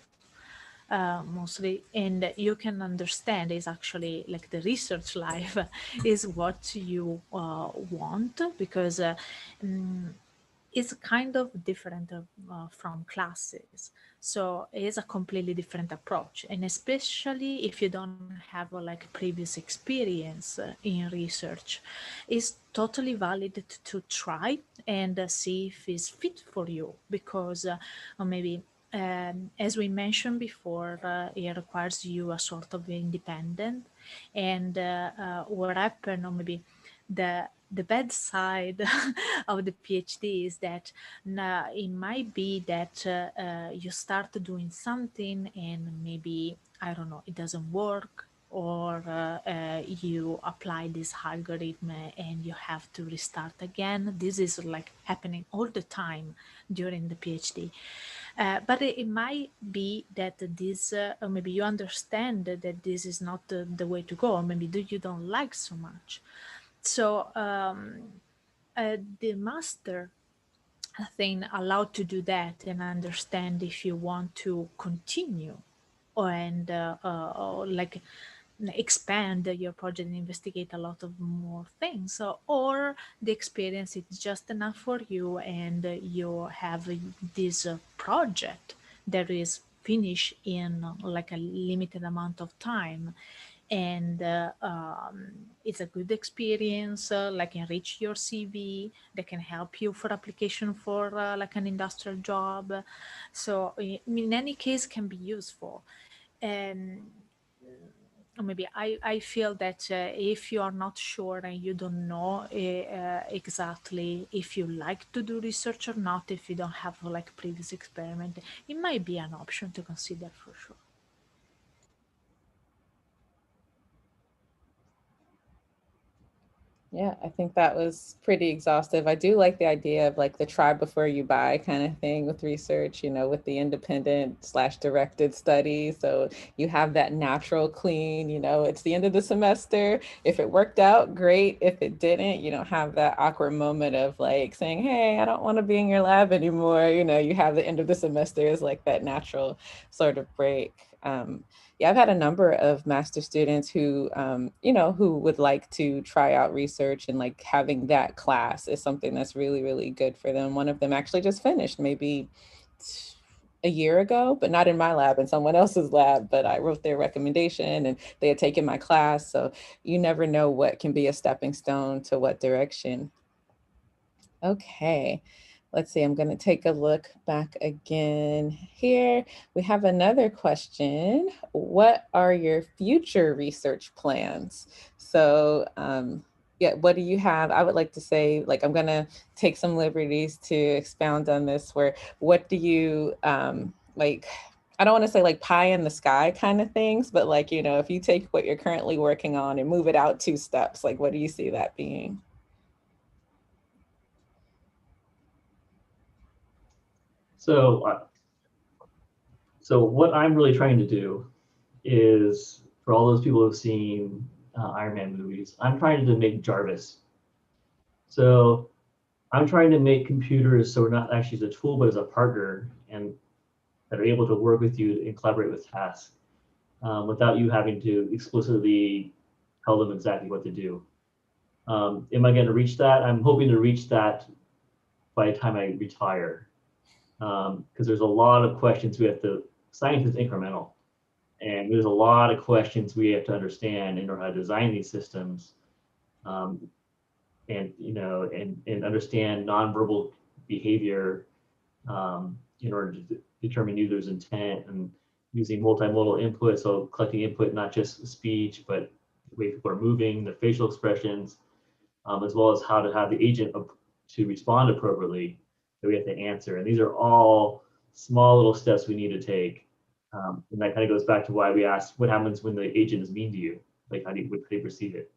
mostly, and you can understand is actually like the research life is what you want, because it's kind of different from classes. So it's a completely different approach. And especially if you don't have like previous experience in research, it's totally valid to try and see if it's fit for you, because or maybe as we mentioned before, it requires you a sort of independent. And what happened, or maybe the bad side of the PhD is that it might be that you start doing something and maybe, I don't know, it doesn't work, or you apply this algorithm and you have to restart again. This is like happening all the time during the PhD. But it might be that this, or maybe you understand that this is not the way to go, or maybe you don't like so much. So the master thing allowed to do that and understand if you want to continue, or like expand your project and investigate a lot of more things. So, or the experience is just enough for you, and you have this project that is finished in like a limited amount of time, and it's a good experience, like enrich your CV, that can help you for application for like an industrial job. So in any case can be useful. And maybe I feel that if you are not sure and you don't know exactly if you like to do research or not, if you don't have like previous experiment, it might be an option to consider for sure. Yeah, I think that was pretty exhaustive. I do like the idea of like the try before you buy kind of thing with research, you know, with the independent slash directed study. So you have that natural clean, you know, it's the end of the semester. If it worked out, great. If it didn't, you don't have that awkward moment of like saying, hey, I don't want to be in your lab anymore. You know, you have the end of the semester as like that natural sort of break. Yeah, I've had a number of master students who, you know, who would like to try out research, and like having that class is something that's really, really good for them. One of them actually just finished maybe a year ago, but not in my lab, in someone else's lab, but I wrote their recommendation and they had taken my class. So you never know what can be a stepping stone to what direction. Okay. Let's see, I'm going to take a look back again here. We have another question. What are your future research plans? So yeah, what do you have? I would like to say, like, I'm going to take some liberties to expound on this, where what do you like, I don't want to say like pie in the sky kind of things, but like, you know, if you take what you're currently working on and move it out 2 steps, like, what do you see that being? So, so what I'm really trying to do is, for all those people who've seen Iron Man movies, I'm trying to make Jarvis. So I'm trying to make computers so we're not actually as a tool, but as a partner, and that are able to work with you and collaborate with tasks without you having to explicitly tell them exactly what to do. Am I going to reach that? I'm hoping to reach that by the time I retire, because there's a lot of questions we have to. Science is incremental, and there's a lot of questions we have to understand in order to design these systems, and you know, and understand nonverbal behavior in order to determine users' intent, and using multimodal input, so collecting input not just speech, but the way people are moving, their facial expressions, as well as how to have the agent to respond appropriately that we have to answer. And these are all small little steps we need to take. And that kind of goes back to why we asked, what happens when the agent is mean to you? Like, how do they perceive it?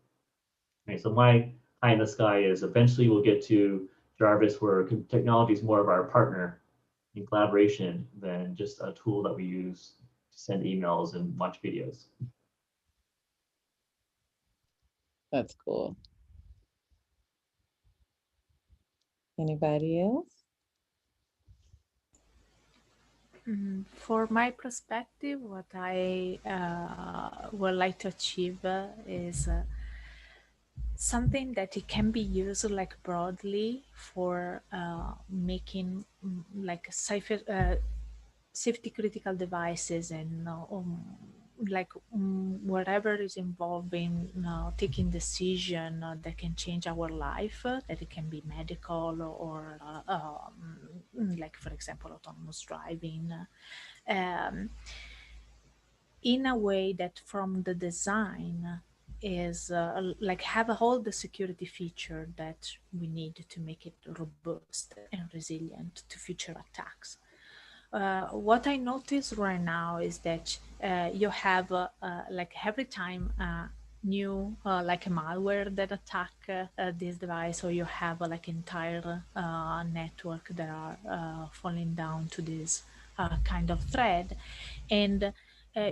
Okay, so my pie in the sky is eventually we'll get to Jarvis, where technology is more of our partner in collaboration than just a tool that we use to send emails and watch videos. That's cool. Anybody else? For my perspective, what I would like to achieve is something that it can be used like broadly for making like safety critical devices, and like whatever is involving taking decision that can change our life, that it can be medical or like for example autonomous driving, um, in a way that from the design is like have all the security feature that we need to make it robust and resilient to future attacks. What I notice right now is that you have like every time new like a malware that attack this device, or you have like entire network that are falling down to this kind of thread, and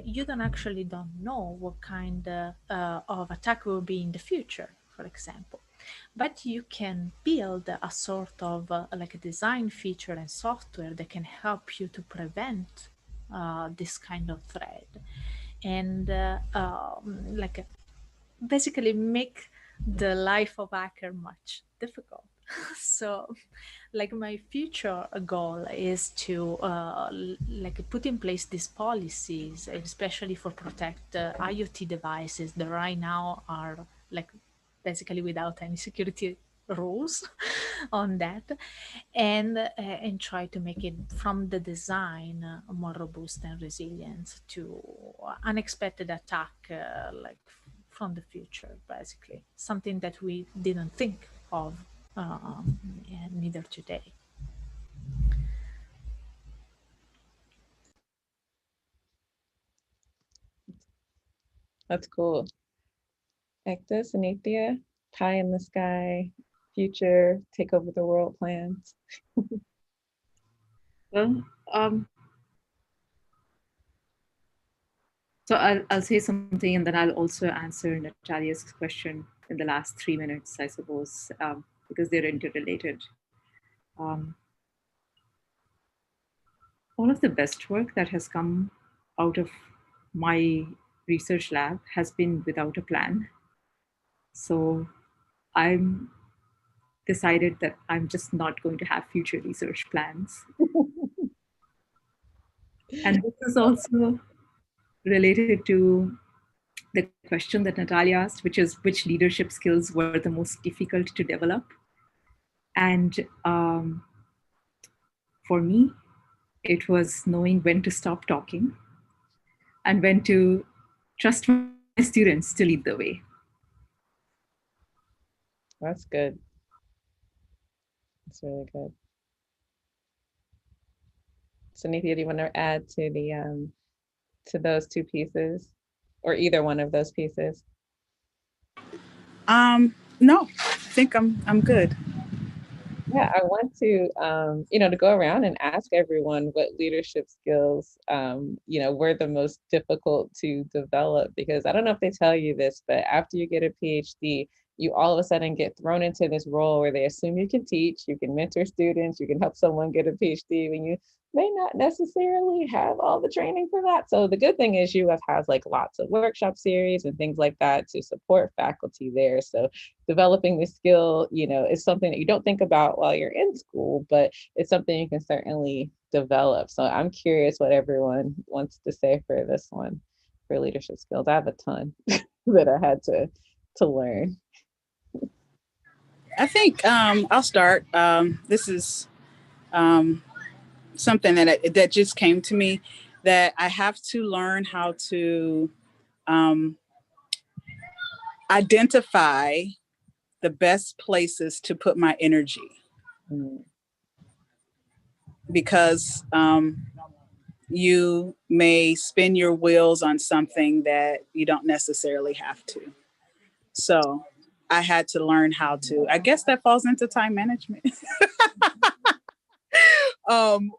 you don't know what kind of attack will be in the future, for example. But you can build a sort of like a design feature and software that can help you to prevent this kind of threat. and like basically make the life of hacker much difficult. So like my future goal is to like put in place these policies, especially for protect IoT devices that right now are like basically without any security rules on that, and try to make it from the design more robust and resilient to unexpected attack like from the future, basically something that we didn't think of neither today. That's cool. Ekta, Sanithya, pie in the sky, future, take over the world plans. Well, so I'll say something and then I'll also answer Natalia's question in the last 3 minutes, I suppose, because they're interrelated. All of the best work that has come out of my research lab has been without a plan. So I'm decided that I'm just not going to have future research plans. And this is also related to the question that Natalia asked, which is which leadership skills were the most difficult to develop. And for me, it was knowing when to stop talking and when to trust my students to lead the way. That's good. That's really good. Sanithya, do you want to add to the to those two pieces, or either one of those pieces? No, I think I'm good. Yeah, I want to, to go around and ask everyone what leadership skills, were the most difficult to develop, because I don't know if they tell you this, but after you get a PhD, you all of a sudden get thrown into this role where they assume you can teach, you can mentor students, you can help someone get a PhD when you may not necessarily have all the training for that. So the good thing is UF has like lots of workshop series and things like that to support faculty there. So developing the skill, is something that you don't think about while you're in school, but it's something you can certainly develop. So I'm curious what everyone wants to say for this one, for leadership skills. I have a ton that I had to learn. I think I'll start. This is something that just came to me, that I have to learn how to identify the best places to put my energy. Because you may spin your wheels on something that you don't necessarily have to. So I had to learn how to, I guess that falls into time management.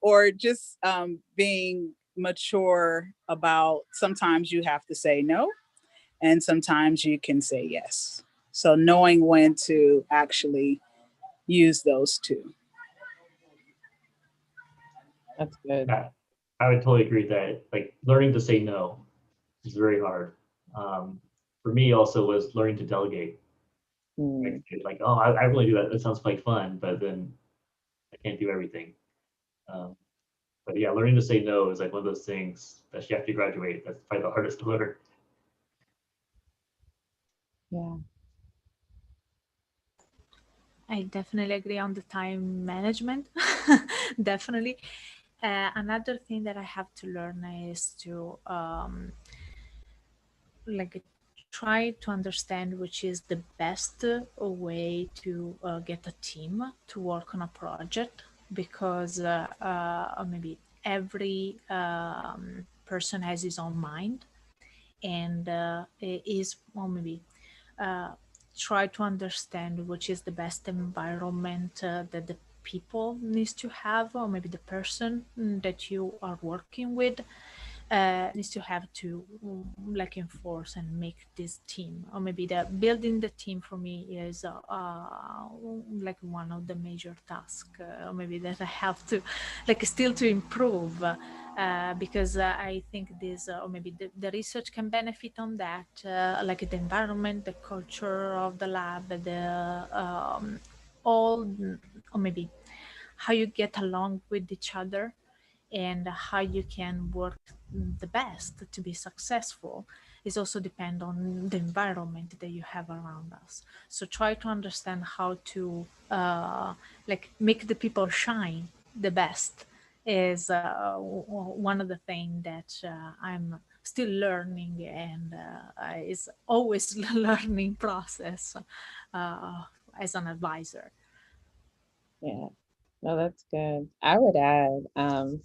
Or just being mature about, sometimes you have to say no, and sometimes you can say yes. So knowing when to actually use those two. That's good. Yeah, I would totally agree that like learning to say no is very hard. For me also was learning to delegate. Like, oh, I really do that. That sounds like fun, but then I can't do everything. But yeah, learning to say no is like one of those things that you have to graduate. That's probably the hardest to learn. Yeah. I definitely agree on the time management. Definitely. Another thing that I have to learn is to like try to understand which is the best way to get a team to work on a project, because maybe every person has his own mind, and is, well, maybe try to understand which is the best environment that the people needs to have, or maybe the person that you are working with, needs to have to like enforce and make this team, or maybe the building the team for me is like one of the major tasks, or maybe that I have to like still to improve, because I think this, or maybe the research can benefit on that, like the environment, the culture of the lab, the all, or maybe how you get along with each other, and how you can work the best to be successful is also depend on the environment that you have around us. So try to understand how to like make the people shine the best is one of the things that I'm still learning, and is always learning process as an advisor. Yeah. No, that's good. I would add,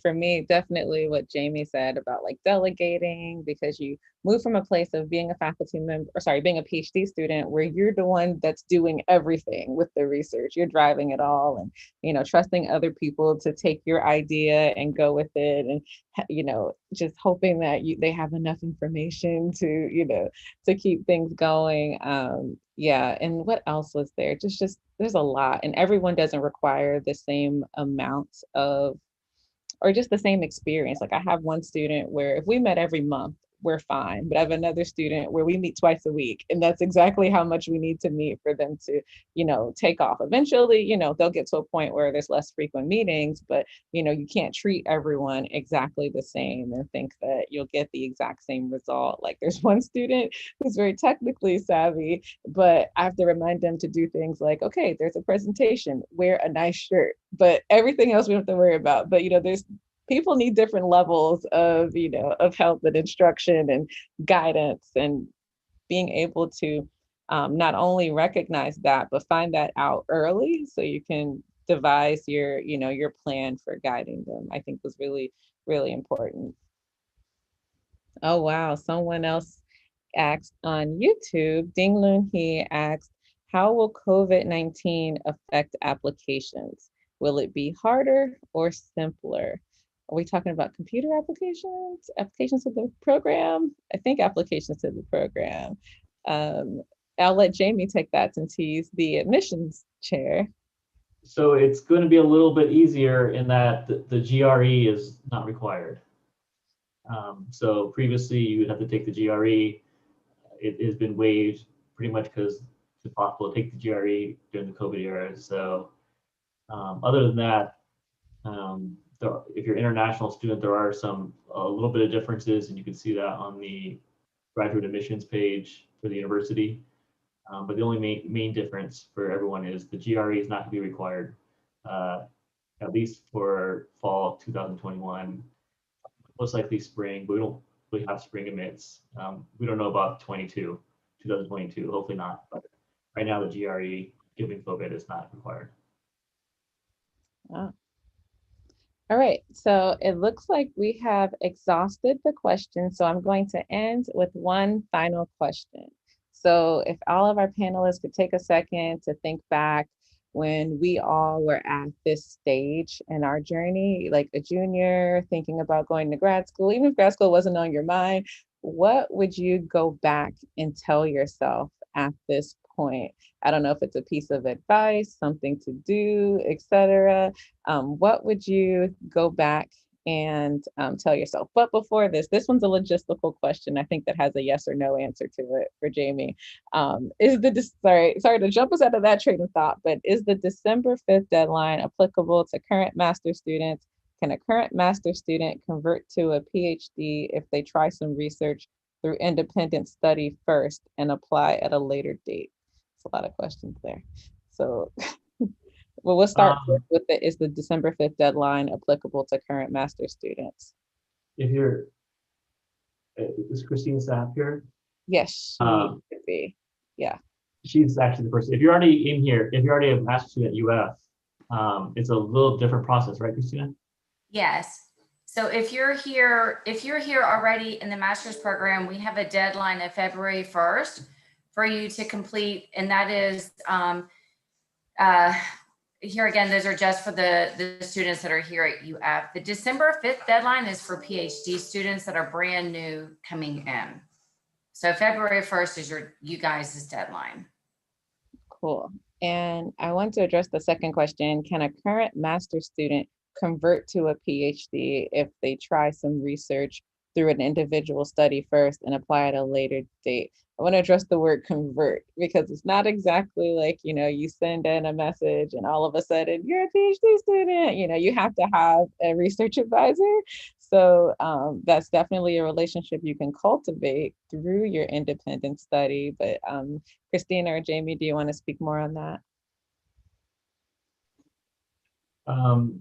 for me, definitely what Jamie said about like delegating, because you move from a place of being a faculty member, or sorry, being a PhD student, where you're the one that's doing everything with the research, you're driving it all, and, you know, trusting other people to take your idea and go with it, and, you know, just hoping that they have enough information to, you know, to keep things going. Yeah, and what else was there? Just there's a lot, and everyone doesn't require the same amount of, or just the same experience. Like I have one student where if we met every month, we're fine. But I have another student where we meet twice a week, and that's exactly how much we need to meet for them to, you know, take off. Eventually, you know, they'll get to a point where there's less frequent meetings, but, you know, you can't treat everyone exactly the same and think that you'll get the exact same result. Like there's one student who's very technically savvy, but I have to remind them to do things like, okay, there's a presentation, wear a nice shirt, but everything else we don't have to worry about. But, you know, there's people need different levels of, you know, of help and instruction and guidance, and being able to not only recognize that, but find that out early so you can devise your, you know, your plan for guiding them, I think was really, really important. Oh, wow. Someone else asked on YouTube, Ding Loon He asked, how will COVID-19 affect applications? Will it be harder or simpler? Are we talking about computer applications, applications to the program? I think applications to the program. I'll let Jamie take that since he's the admissions chair. So it's going to be a little bit easier in that the GRE is not required. So previously you would have to take the GRE. It has been waived pretty much because it's impossible to take the GRE during the COVID era. So other than that, if you're an international student, there are a little bit of differences, and you can see that on the graduate admissions page for the university. But the only main difference for everyone is the GRE is not going to be required, at least for fall 2021, most likely spring, but we don't really have spring admits. We don't know about 2022, hopefully not. But right now the GRE, given COVID, is not required. Oh. All right, so it looks like we have exhausted the questions. So I'm going to end with one final question. So if all of our panelists could take a second to think back when we all were at this stage in our journey, like a junior thinking about going to grad school, even if grad school wasn't on your mind, what would you go back and tell yourself at this point? I don't know if it's a piece of advice, something to do, etc. What would you go back and tell yourself? But before this one's a logistical question, I think, that has a yes or no answer to it for Jamie. Sorry to jump us out of that train of thought, but is the December 5th deadline applicable to current master students? Can a current master student convert to a PhD if they try some research through independent study first and apply at a later date? It's a lot of questions there. So well, we'll start with is the December 5th deadline applicable to current master students? If you're, is Christine Sapp here? Yes, she could be. Yeah. She's actually the person. If you're already in here, if you're already a master student at UF, it's a little different process, right, Christina? Yes. So if you're here already in the master's program, we have a deadline of February 1st for you to complete, and that is here again, those are just for the students that are here at UF. The December 5th deadline is for PhD students that are brand new coming in. So February 1st is you guys' deadline. Cool. And I want to address the second question. Can a current master's student convert to a PhD if they try some research through an individual study first and apply at a later date? I want to address the word convert because it's not exactly like, you send in a message and all of a sudden you're a PhD student. You have to have a research advisor. So that's definitely a relationship you can cultivate through your independent study. But Christina or Jamie, do you want to speak more on that? Go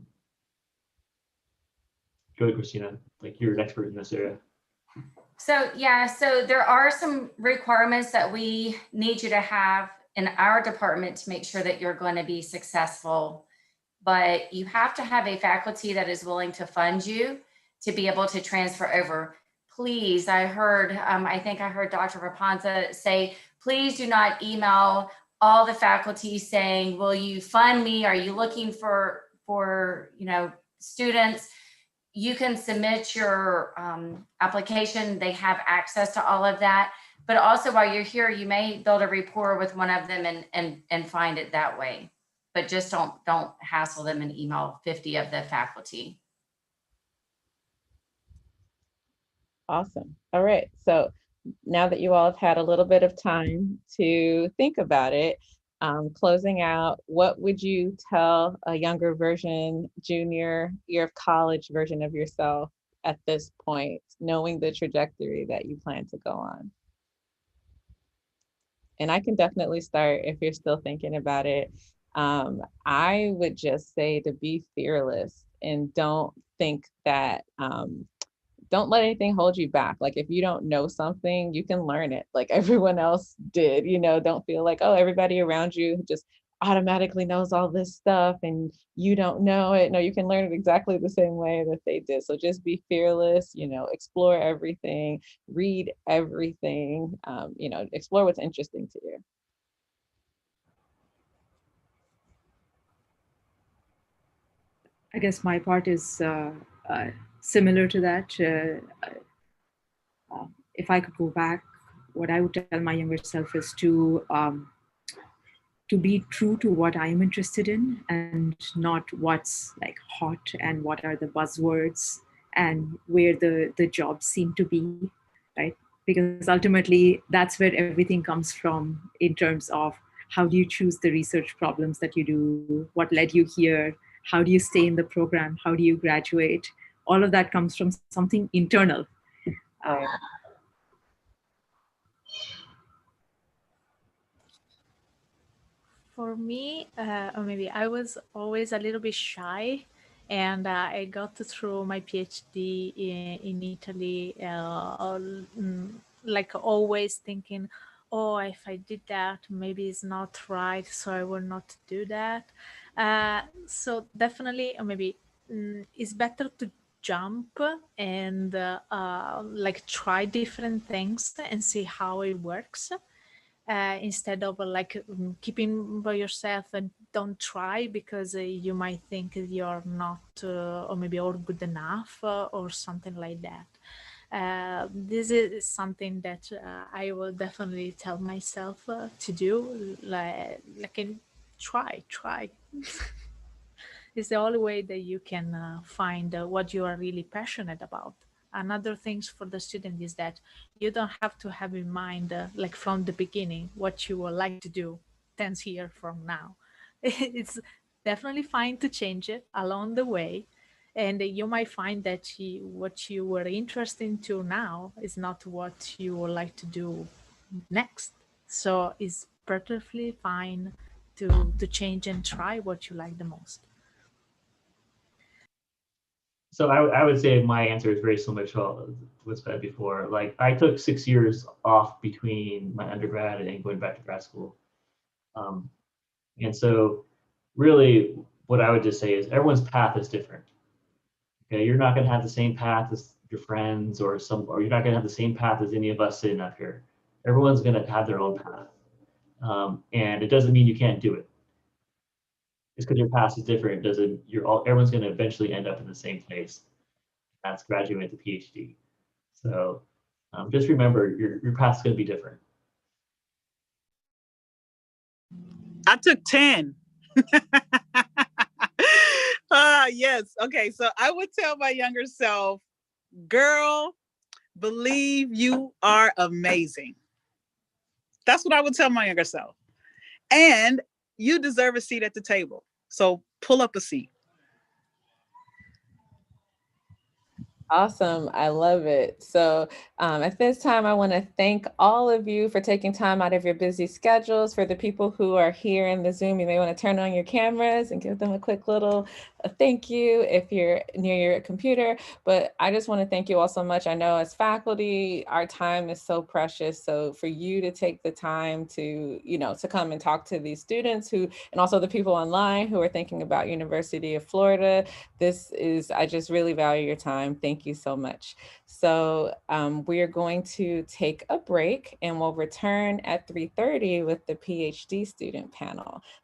ahead, Christina, like you're an expert in this area. So yeah, so there are some requirements that we need you to have in our department to make sure that you're going to be successful. But you have to have a faculty that is willing to fund you to be able to transfer over. Please, I think I heard Dr. Rapanza say, please do not email all the faculty saying, will you fund me? Are you looking for students? You can submit your application. They have access to all of that. But also while you're here, you may build a rapport with one of them and find it that way. But just don't hassle them and email 50 of the faculty. Awesome. All right. So now that you all have had a little bit of time to think about it, closing out, what would you tell a younger version, junior year of college version of yourself at this point, knowing the trajectory that you plan to go on? And I can definitely start if you're still thinking about it. I would just say to be fearless and don't think that, don't let anything hold you back. Like if you don't know something, you can learn it like everyone else did. Don't feel like, oh, everybody around you just automatically knows all this stuff and you don't know it. No, you can learn it exactly the same way that they did. So just be fearless, explore everything, read everything, explore what's interesting to you. I guess my part is similar to that. If I could go back, what I would tell my younger self is to be true to what I am interested in and not what's like hot and what are the buzzwords and where the jobs seem to be, right? Because ultimately that's where everything comes from in terms of how do you choose the research problems that you do, what led you here, how do you stay in the program, how do you graduate? All of that comes from something internal. For me, or maybe I was always a little bit shy, and I got through my PhD in Italy, like always thinking, oh, if I did that, maybe it's not right, so I will not do that. So definitely, or maybe it's better to jump and like try different things and see how it works. Instead of keeping by yourself and don't try because you might think you're not or maybe all good enough or something like that. This is something that I will definitely tell myself to do, try. It's the only way that you can find what you are really passionate about. Another things for the student is that you don't have to have in mind, like from the beginning, what you would like to do 10 years from now. It's definitely fine to change it along the way. And you might find that what you were interested into now is not what you would like to do next. So it's perfectly fine to change and try what you like the most. So I would say my answer is very similar to what's said before. Like I took 6 years off between my undergrad and going back to grad school. And so really what I would just say is everyone's path is different. Okay, you're not gonna have the same path as your friends or you're not gonna have the same path as any of us sitting up here. Everyone's gonna have their own path. And it doesn't mean you can't do it. just because your path is different doesn't, everyone's going to eventually end up in the same place. That's graduating with a PhD. So just remember, your path's going to be different. I took 10. Yes. Okay. So I would tell my younger self, girl, believe you are amazing. That's what I would tell my younger self. And you deserve a seat at the table. So pull up a seat. Awesome. I love it. So at this time, I want to thank all of you for taking time out of your busy schedules. For the people who are here in the Zoom, you may want to turn on your cameras and give them a quick little thank you if you're near your computer. But I just want to thank you all so much. I know as faculty, our time is so precious. So for you to take the time to, to come and talk to these students and also the people online who are thinking about University of Florida, I just really value your time. Thank you so much. So we are going to take a break and we'll return at 3:30 with the PhD student panel.